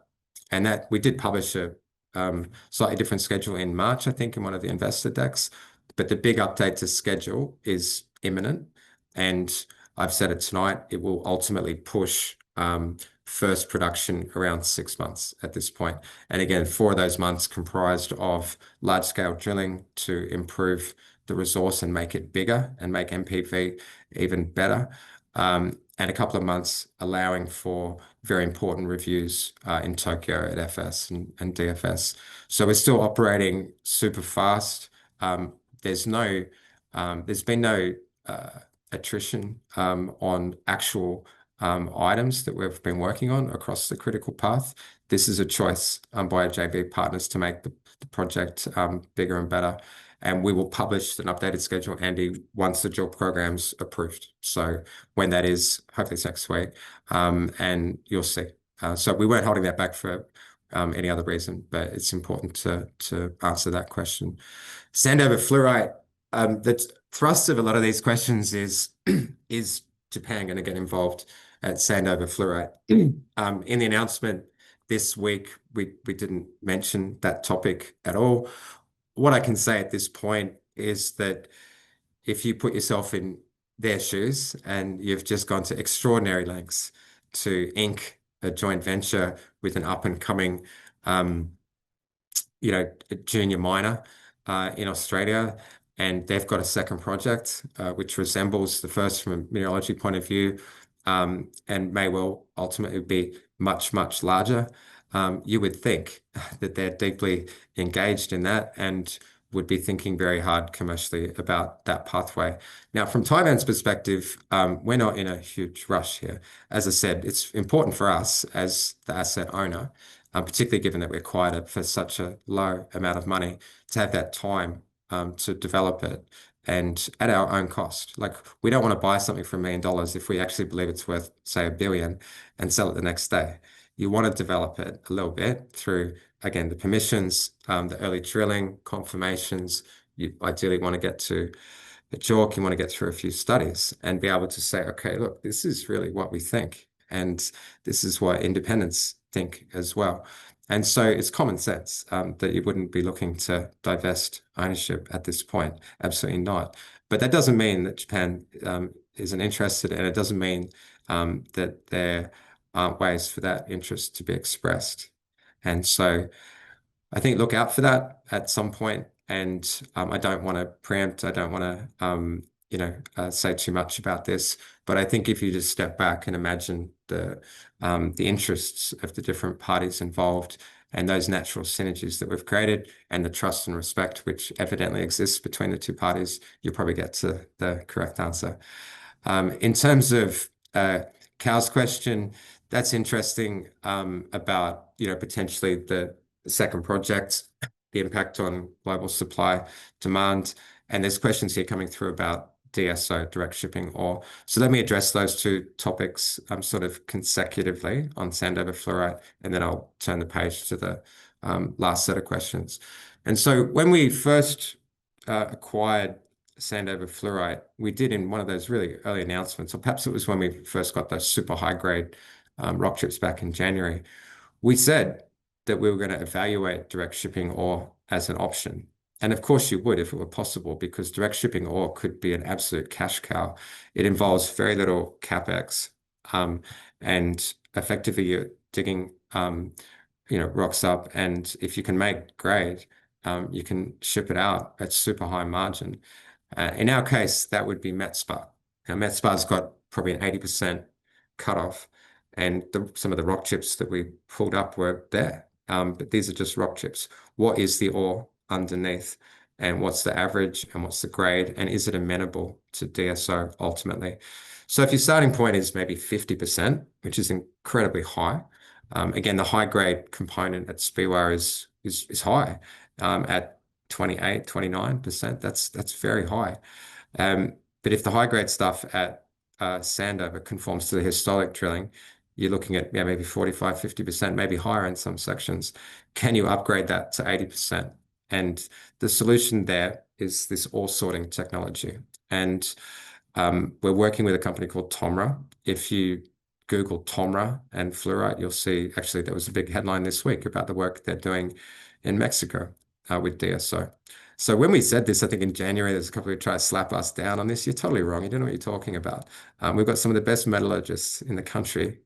And that we did publish a slightly different schedule in March, I think, in one of the investor decks. But the big update to schedule is imminent. And I've said it tonight, it will ultimately push first production around 6 months at this point. And again, 4 of those months comprised of large-scale drilling to improve the resource and make it bigger and make MPV even better. And a couple of months allowing for very important reviews in Tokyo at FS and DFS. So we're still operating super fast. There's been no attrition on actual items that we've been working on across the critical path. This is a choice by our JV partners to make the project bigger and better. And we will publish an updated schedule, Andy, once the drill program's approved. So when that is, hopefully it's next week, and you'll see. So we weren't holding that back for any other reason, but it's important to answer that question. Sandover Fluorite, the thrust of a lot of these questions is Japan going to get involved at Sandover Fluorite? In the announcement this week, we didn't mention that topic at all. What I can say at this point is that if you put yourself in their shoes and you've just gone to extraordinary lengths to ink a joint venture with an up-and-coming, junior miner in Australia, and they've got a second project which resembles the first from a mineralogy point of view, and may well ultimately be much, much larger. You would think that they're deeply engaged in that and would be thinking very hard commercially about that pathway. Now, from Tivan's perspective, we're not in a huge rush here. As I said, it's important for us as the asset owner, particularly given that we acquired it for such a low amount of money, to have that time to develop it and at our own cost. Like, we don't want to buy something for $1 million if we actually believe it's worth, say, $1 billion and sell it the next day. You want to develop it a little bit through, again, the permissions, the early drilling, confirmations. You ideally want to get to the chalk, you want to get through a few studies and be able to say, okay, look, this is really what we think. And this is what independents think as well. And so it's common sense that you wouldn't be looking to divest ownership at this point. Absolutely not. But that doesn't mean that Japan isn't interested, and it doesn't mean that there aren't ways for that interest to be expressed. And so I think look out for that at some point. And I don't want to preempt, I don't want to say too much about this, but I think if you just step back and imagine the interests of the different parties involved and those natural synergies that we've created and the trust and respect which evidently exists between the two parties, you'll probably get to the correct answer. In terms of Cal's question, that's interesting about potentially the second project, the impact on global supply demand. And there's questions here coming through about DSO, direct shipping ore. So let me address those two topics sort of consecutively on Sandover Fluorite, and then I'll turn the page to the last set of questions. And so when we first acquired Sandover Fluorite, we did in one of those really early announcements, or perhaps it was when we first got those super high grade rock chips back in January, we said that we were going to evaluate direct shipping ore as an option. And of course you would if it were possible, because direct shipping ore could be an absolute cash cow. It involves very little CapEx. And effectively you're digging, rocks up, and if you can make grade, you can ship it out at super high margin. In our case, that would be met spar. Now, met spar's got probably an 80% cutoff, and some of the rock chips that we pulled up were there. But these are just rock chips. What is the ore underneath, and what's the average, and what's the grade, and is it amenable to DSO ultimately? So if your starting point is maybe 50%, which is incredibly high, again, the high grade component at Speewah is high, at 28, 29%. That's very high. But if the high grade stuff at Sandover conforms to the historic drilling, you're looking at, yeah, maybe 45, 50%, maybe higher in some sections. Can you upgrade that to 80%? And the solution there is this ore sorting technology. And we're working with a company called Tomra. If you Google Tomra and fluorite, you'll see, actually, there was a big headline this week about the work they're doing in Mexico with DSO. So when we said this, I think in January, there's a couple who tried to slap us down on this. You're totally wrong. You don't know what you're talking about. We've got some of the best metallurgists in the country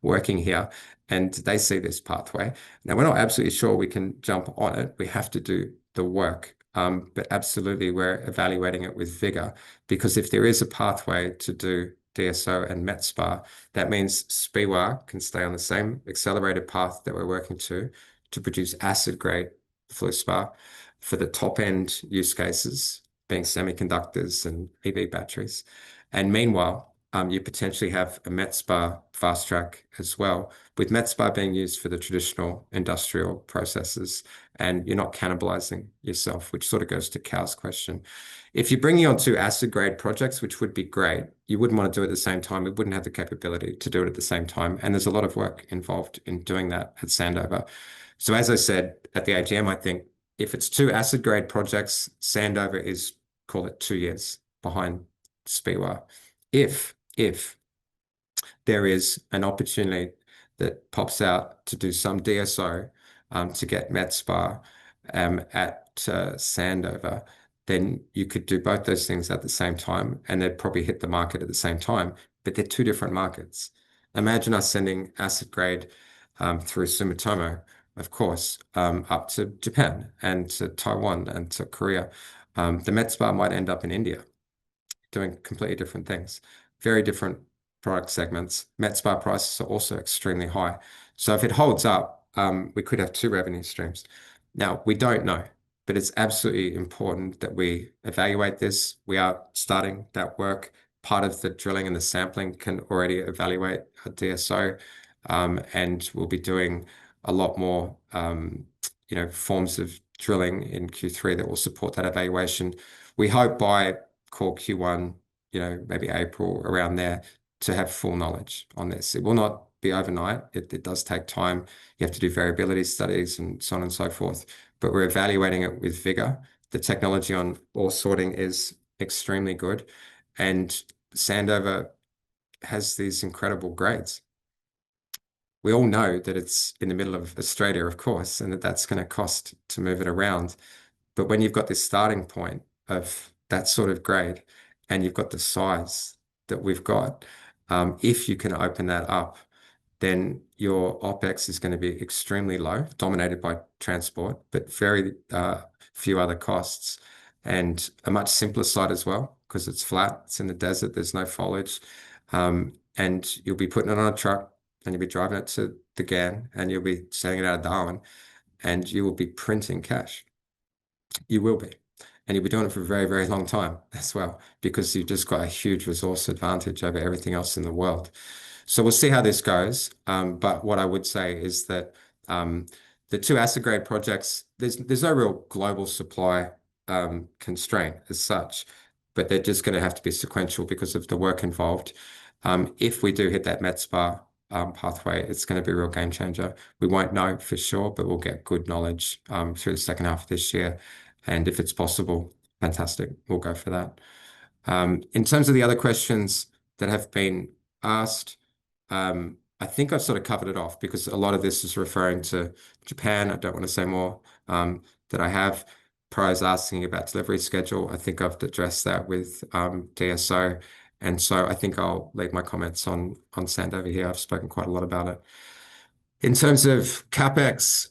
working here, and they see this pathway. Now, we're not absolutely sure we can jump on it. We have to do the work. But absolutely, we're evaluating it with vigor, because if there is a pathway to do DSO and met spar, that means Speewah can stay on the same accelerated path that we're working to produce acid grade fluorspar for the top end use cases, being semiconductors and EV batteries. And meanwhile, you potentially have a met spar fast track as well, with met spar being used for the traditional industrial processes, and you're not cannibalizing yourself, which sort of goes to Cal's question. If you're bringing on two acid grade projects, which would be great, you wouldn't want to do it at the same time. We wouldn't have the capability to do it at the same time. And there's a lot of work involved in doing that at Sandover. So as I said at the AGM, I think if it's two acid grade projects, Sandover is, call it 2 years behind Speewah. If there is an opportunity that pops out to do some DSO to get met spar at Sandover, then you could do both those things at the same time, and they'd probably hit the market at the same time, but they're two different markets. Imagine us sending acid grade through Sumitomo, of course, up to Japan and to Taiwan and to Korea. The met spar might end up in India doing completely different things, very different product segments. Met spar prices are also extremely high. So if it holds up, we could have two revenue streams. Now, we don't know, but it's absolutely important that we evaluate this. We are starting that work. Part of the drilling and the sampling can already evaluate a DSO, and we'll be doing a lot more, forms of drilling in Q3 that will support that evaluation. We hope by call Q1, maybe April, around there, to have full knowledge on this. It will not be overnight. It does take time. You have to do variability studies and so on and so forth, but we're evaluating it with vigor. The technology on ore sorting is extremely good, and Sandover has these incredible grades. We all know that it's in the middle of Australia, of course, and that's going to cost to move it around. But when you've got this starting point of that sort of grade, and you've got the size that we've got, if you can open that up, then your OPEX is going to be extremely low, dominated by transport, but very few other costs, and a much simpler site as well, because it's flat, it's in the desert, there's no foliage, and you'll be putting it on a truck, and you'll be driving it to the GAN, and you'll be sending it out of Darwin, and you will be printing cash. You will be. And you'll be doing it for a very, very long time as well, because you've just got a huge resource advantage over everything else in the world. So we'll see how this goes. But what I would say is that the two acid grade projects, there's no real global supply constraint as such, but they're just going to have to be sequential because of the work involved. If we do hit that met spar pathway, it's going to be a real game changer. We won't know for sure, but we'll get good knowledge through the second half of this year. And if it's possible, fantastic, we'll go for that. In terms of the other questions that have been asked, I think I've sort of covered it off, because a lot of this is referring to Japan. I don't want to say more that I have. Pro's asking about delivery schedule. I think I've addressed that with DSO. And so I think I'll leave my comments on Sandover here. I've spoken quite a lot about it. In terms of CapEx,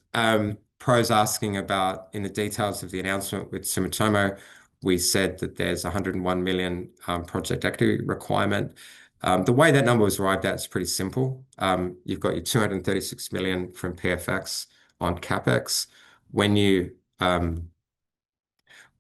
Pro's asking about in the details of the announcement with Sumitomo, we said that there's 101 million project equity requirement. The way that number was arrived at is pretty simple. You've got your 236 million from PFX on CapEx. When you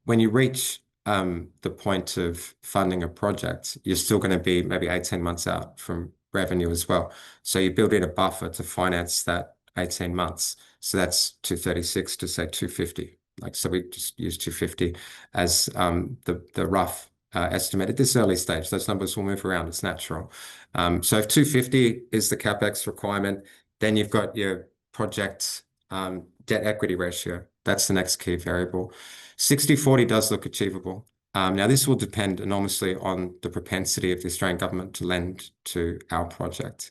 reach the point of funding a project, you're still going to be maybe 18 months out from revenue as well. So you build in a buffer to finance that 18 months. So that's 236 to say 250. So we just use 250 as the rough estimate at this early stage. Those numbers will move around. It's natural. So if 250 is the CapEx requirement, then you've got your project debt equity ratio. That's the next key variable. 60-40 does look achievable. Now, this will depend enormously on the propensity of the Australian government to lend to our project.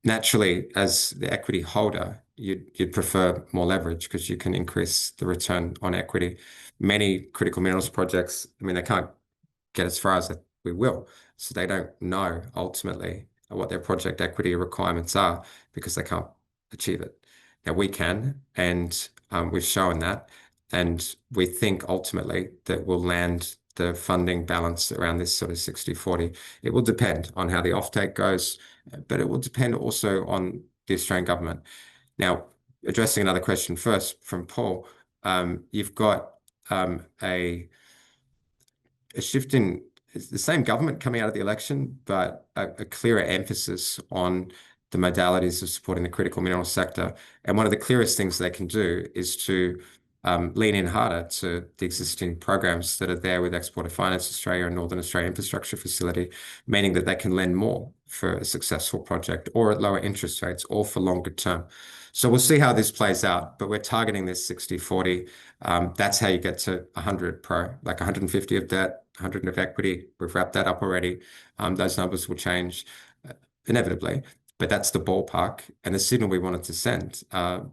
Naturally, as the equity holder, you'd prefer more leverage because you can increase the return on equity. Many critical minerals projects, I mean, they can't get as far as we will. So they don't know ultimately what their project equity requirements are because they can't achieve it. Now we can, and we've shown that. And we think ultimately that we'll land the funding balance around this sort of 60-40. It will depend on how the offtake goes, but it will depend also on the Australian government. Now, addressing another question first from Paul, you've got a shift in the same government coming out of the election, but a clearer emphasis on the modalities of supporting the critical mineral sector. And one of the clearest things they can do is to lean in harder to the existing programs that are there with Exporter Finance Australia and Northern Australia Infrastructure Facility, meaning that they can lend more for a successful project or at lower interest rates or for longer term. So we'll see how this plays out, but we're targeting this 60-40. That's how you get to 100 Pro, like 150 of debt, 100 of equity. We've wrapped that up already. Those numbers will change inevitably, but that's the ballpark. And the signal we wanted to send,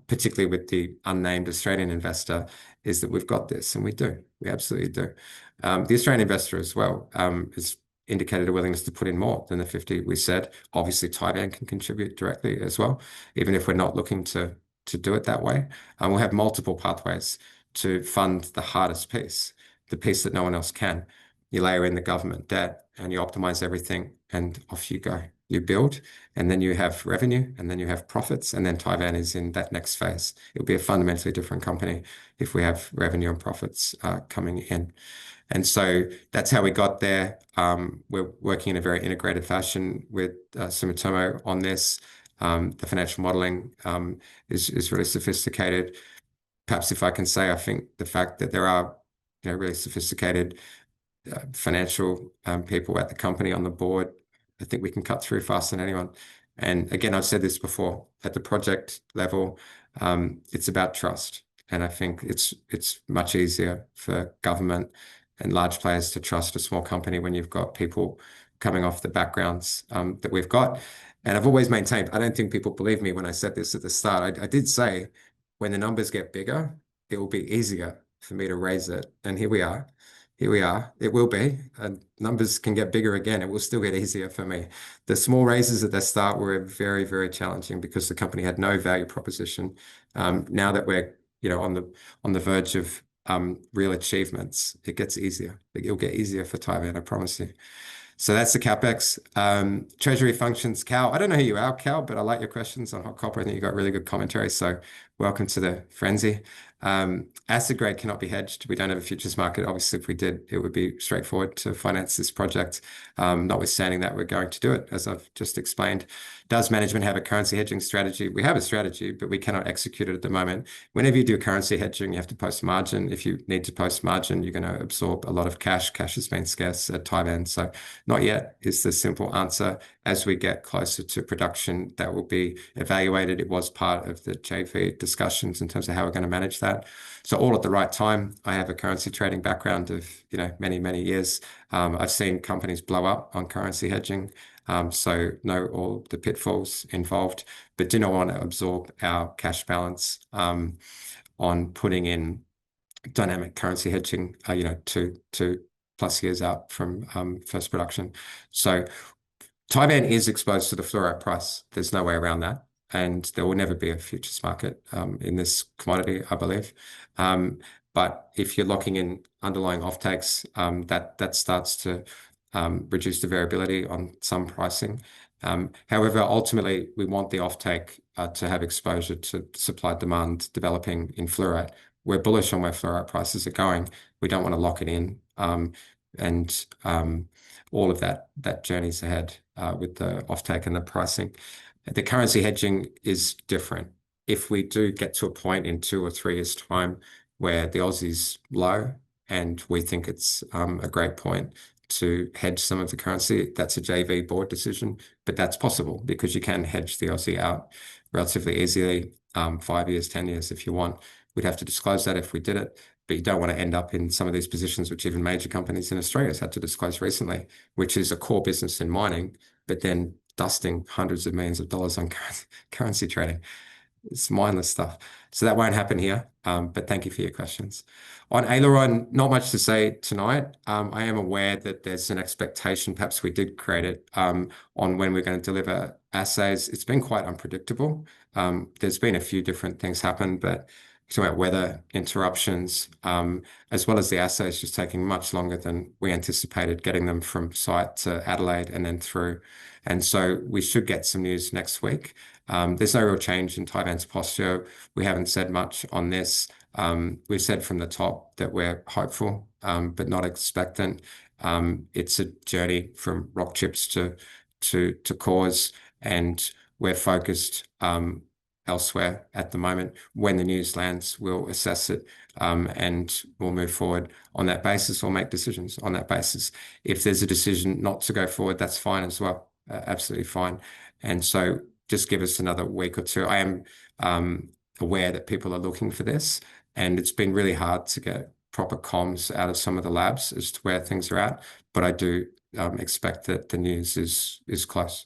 particularly with the unnamed Australian investor, is that we've got this, and we do. We absolutely do. The Australian investor as well has indicated a willingness to put in more than the 50 we said. Obviously, Tivan can contribute directly as well, even if we're not looking to do it that way. We'll have multiple pathways to fund the hardest piece, the piece that no one else can. You layer in the government debt and you optimize everything, and off you go. You build, and then you have revenue, and then you have profits, and then Tivan is in that next phase. It'll be a fundamentally different company if we have revenue and profits coming in. And so that's how we got there. We're working in a very integrated fashion with Sumitomo on this. The financial modeling is really sophisticated. Perhaps if I can say, I think the fact that there are really sophisticated financial people at the company on the board, I think we can cut through faster than anyone. And again, I've said this before, at the project level, it's about trust. And I think it's much easier for government and large players to trust a small company when you've got people coming off the backgrounds that we've got. And I've always maintained, I don't think people believe me when I said this at the start. I did say when the numbers get bigger, it will be easier for me to raise it. And here we are. Here we are. It will be. And numbers can get bigger again. It will still get easier for me. The small raises at the start were very, very challenging because the company had no value proposition. Now that we're on the verge of real achievements, it gets easier. It'll get easier for Tivan, I promise you. So that's the CapEx. Treasury functions, Cal. I don't know who you are, Cal, but I like your questions on hot copper. I think you got really good commentary. So welcome to the frenzy. Acid grade cannot be hedged. We don't have a futures market. Obviously, if we did, it would be straightforward to finance this project. Notwithstanding that, we're going to do it, as I've just explained. Does management have a currency hedging strategy? We have a strategy, but we cannot execute it at the moment. Whenever you do currency hedging, you have to post margin. If you need to post margin, you're going to absorb a lot of cash. Cash has been scarce at Tivan. So not yet is the simple answer. As we get closer to production, that will be evaluated. It was part of the JV discussions in terms of how we're going to manage that. So all at the right time. I have a currency trading background of many years. I've seen companies blow up on currency hedging. So know all the pitfalls involved, but do not want to absorb our cash balance on putting in dynamic currency hedging, to plus years out from first production. So Tivan is exposed to the fluorite price. There's no way around that. And there will never be a futures market in this commodity, I believe. But if you're locking in underlying offtakes, that starts to reduce the variability on some pricing. However, ultimately, we want the offtake to have exposure to supply demand developing in fluorite. We're bullish on where fluorite prices are going. We don't want to lock it in. And all of that journey's ahead with the offtake and the pricing. The currency hedging is different. If we do get to a point in 2 or 3 years' time where the Aussie's low and we think it's a great point to hedge some of the currency, that's a JV board decision, but that's possible because you can hedge the Aussie out relatively easily, 5 years, 10 years if you want. We'd have to disclose that if we did it, but you don't want to end up in some of these positions which even major companies in Australia has had to disclose recently, which is a core business in mining, but then dusting hundreds of millions of dollars on currency trading. It's mindless stuff. So that won't happen here. But thank you for your questions. On aileron, not much to say tonight. I am aware that there's an expectation, perhaps we did create it, on when we're going to deliver assays. It's been quite unpredictable. There's been a few different things happen, but talking about weather interruptions, as well as the assays just taking much longer than we anticipated, getting them from site to Adelaide and then through. And so we should get some news next week. There's no real change in Tivan's posture. We haven't said much on this. We've said from the top that we're hopeful, but not expectant. It's a journey from rock chips to cores, and we're focused elsewhere at the moment. When the news lands, we'll assess it, and we'll move forward on that basis or make decisions on that basis. If there's a decision not to go forward, that's fine as well. Absolutely fine. And so just give us another week or two. I am aware that people are looking for this, and it's been really hard to get proper comms out of some of the labs as to where things are at, but I do expect that the news is close.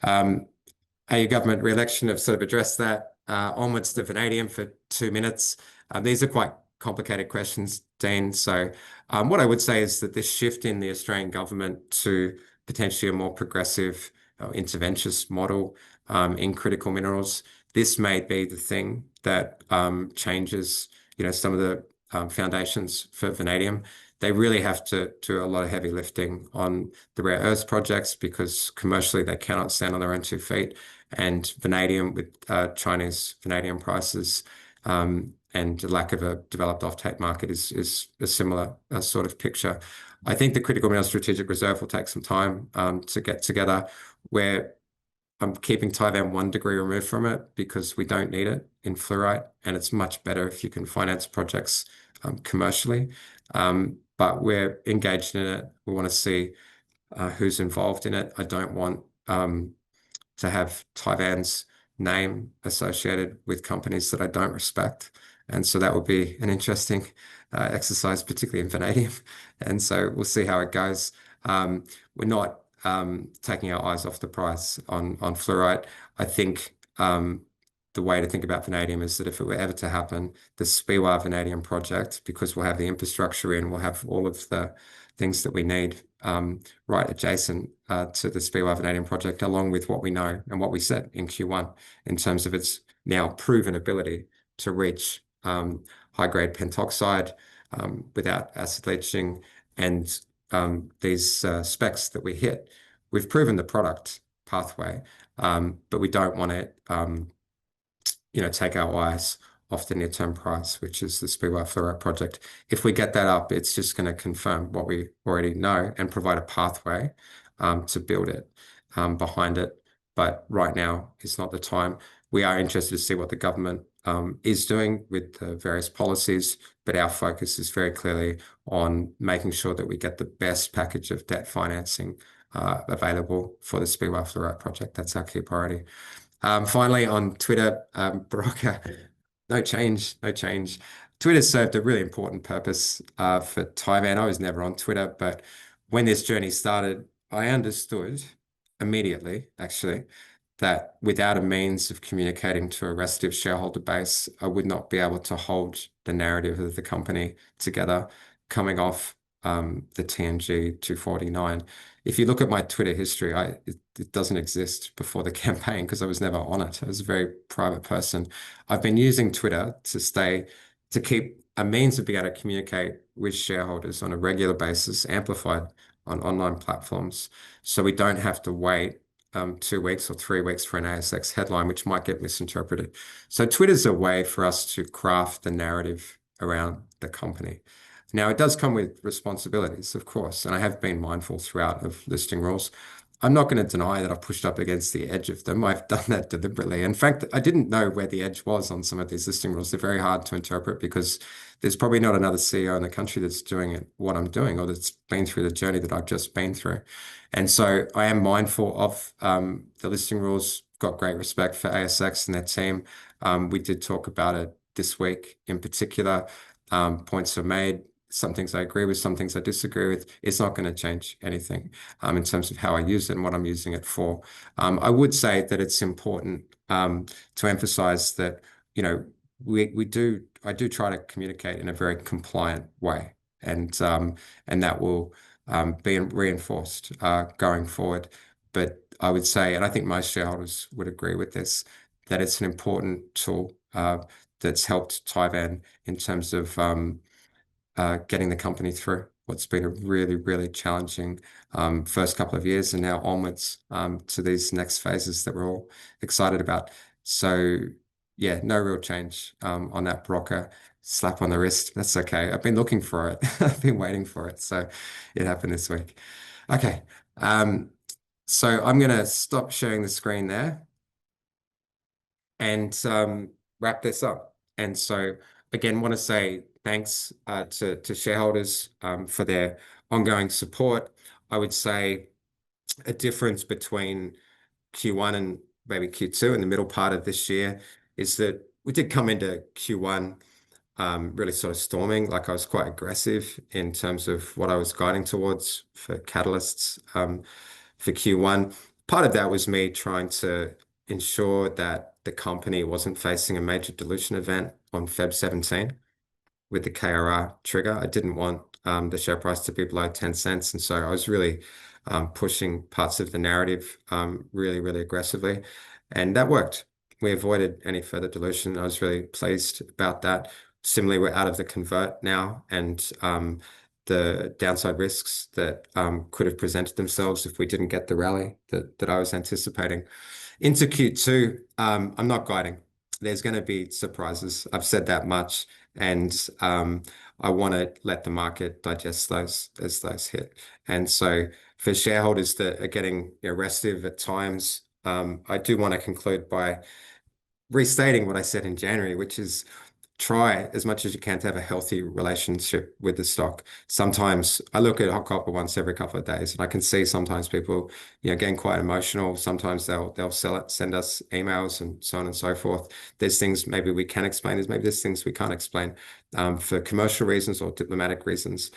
AU government re-election, have sort of addressed that. Onwards to vanadium for 2 minutes. These are quite complicated questions, Dean. So what I would say is that this shift in the Australian government to potentially a more progressive interventionist model in critical minerals, this may be the thing that changes, some of the foundations for vanadium. They really have to do a lot of heavy lifting on the rare earths projects because commercially they cannot stand on their own 2 feet. And vanadium with Chinese vanadium prices and the lack of a developed offtake market is a similar sort of picture. I think the critical mineral strategic reserve will take some time to get together, where I'm keeping Tivan 1 degree removed from it because we don't need it in fluorite, and it's much better if you can finance projects commercially. But we're engaged in it. We want to see who's involved in it. I don't want to have Tivan's name associated with companies that I don't respect. And so that would be an interesting exercise, particularly in vanadium. And so we'll see how it goes. We're not taking our eyes off the price on fluorite. I think the way to think about vanadium is that if it were ever to happen, the Speewah Vanadium Project, because we'll have the infrastructure in, we'll have all of the things that we need right adjacent to the Speewah Vanadium Project, along with what we know and what we said in Q1 in terms of its now proven ability to reach high-grade pentoxide without acid leaching and these specs that we hit. We've proven the product pathway, but we don't want to take our eyes off the near-term price, which is the Speewah Fluorite Project. If we get that up, it's just going to confirm what we already know and provide a pathway to build it behind it. But right now is not the time. We are interested to see what the government is doing with the various policies, but our focus is very clearly on making sure that we get the best package of debt financing available for the Speewah Fluorite Project. That's our key priority. Finally, on Twitter, Baraka, no change. Twitter served a really important purpose for Tivan. I was never on Twitter, but when this journey started, I understood immediately, actually, that without a means of communicating to a restive shareholder base, I would not be able to hold the narrative of the company together, coming off the TNG 249. If you look at my Twitter history, it doesn't exist before the campaign because I was never on it. I was a very private person. I've been using Twitter to keep a means of being able to communicate with shareholders on a regular basis, amplified on online platforms, so we don't have to wait 2 weeks or 3 weeks for an ASX headline, which might get misinterpreted. So Twitter's a way for us to craft the narrative around the company. Now, it does come with responsibilities, of course, and I have been mindful throughout of listing rules. I'm not going to deny that I've pushed up against the edge of them. I've done that deliberately. In fact, I didn't know where the edge was on some of these listing rules. They're very hard to interpret because there's probably not another CEO in the country that's doing it, what I'm doing, or that's been through the journey that I've just been through. And so I am mindful of the listing rules, got great respect for ASX and their team. We did talk about it this week in particular. Points are made. Some things I agree with, some things I disagree with. It's not going to change anything in terms of how I use it and what I'm using it for. I would say that it's important to emphasize that, you know, I do try to communicate in a very compliant way, and that will be reinforced going forward. But I would say, and I think most shareholders would agree with this, that it's an important tool that's helped Tivan in terms of getting the company through what's been a really, really challenging first couple of years, and now onwards to these next phases that we're all excited about. So yeah, no real change on that Broca slap on the wrist. That's okay. I've been looking for it. I've been waiting for it. So it happened this week. Okay. So I'm going to stop sharing the screen there and wrap this up. And so again, want to say thanks to shareholders for their ongoing support. I would say a difference between Q1 and maybe Q2 in the middle part of this year is that we did come into Q1 really sort of storming. Like I was quite aggressive in terms of what I was guiding towards for catalysts for Q1. Part of that was me trying to ensure that the company wasn't facing a major dilution event on Feb 17 with the KRR trigger. I didn't want the share price to be below 10 cents. And so I was really pushing parts of the narrative really, really aggressively. And that worked. We avoided any further dilution. I was really pleased about that. Similarly, we're out of the convert now, and the downside risks that could have presented themselves if we didn't get the rally that I was anticipating. Into Q2, I'm not guiding. There's going to be surprises. I've said that much, and I want to let the market digest those as those hit. And so for shareholders that are getting restive at times, I do want to conclude by restating what I said in January, which is try as much as you can to have a healthy relationship with the stock. Sometimes I look at hot copper once every couple of days, and I can see sometimes people, getting quite emotional. Sometimes they'll sell it, send us emails, and so on and so forth. There's things maybe we can explain. There's things we can't explain for commercial reasons or diplomatic reasons.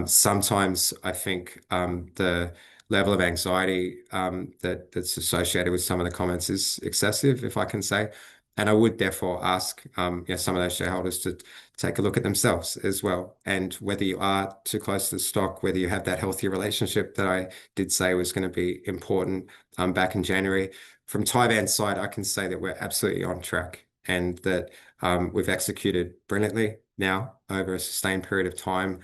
Sometimes I think the level of anxiety that's associated with some of the comments is excessive, if I can say. And I would therefore ask some of those shareholders to take a look at themselves as well. And whether you are too close to the stock, whether you have that healthy relationship that I did say was going to be important back in January. From Tivan's side, I can say that we're absolutely on track, and that we've executed brilliantly now over a sustained period of time.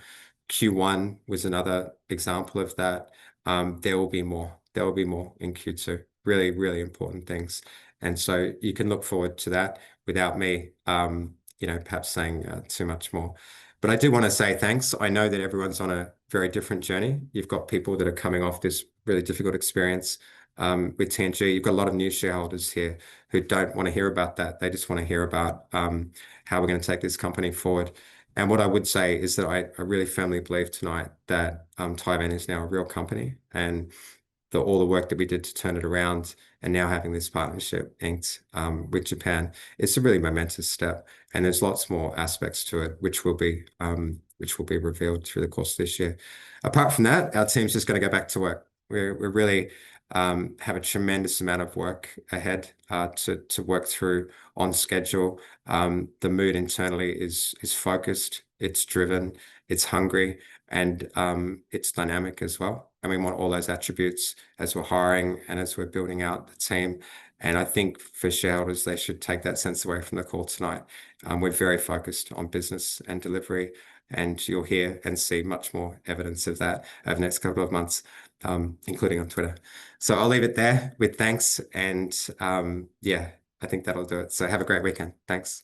Q1 was another example of that. There will be more. There will be more in Q2. Really, really important things. And so you can look forward to that without me, perhaps saying too much more. But I do want to say thanks. I know that everyone's on a very different journey. You've got people that are coming off this really difficult experience with TNG. You've got a lot of new shareholders here who don't want to hear about that. They just want to hear about how we're going to take this company forward. And what I would say is that I really firmly believe tonight that Tivan is now a real company, and all the work that we did to turn it around, and now having this partnership inked with Japan, it's a really momentous step. And there's lots more aspects to it, which will be revealed through the course of this year. Apart from that, our team's just going to go back to work. We're really have a tremendous amount of work ahead to work through on schedule. The mood internally is focused, it's driven, it's hungry, and it's dynamic as well. And we want all those attributes as we're hiring and as we're building out the team. And I think for shareholders, they should take that sense away from the call tonight. We're very focused on business and delivery, and you'll hear and see much more evidence of that over the next couple of months, including on Twitter. So I'll leave it there with thanks. And yeah, I think that'll do it. So have a great weekend. Thanks.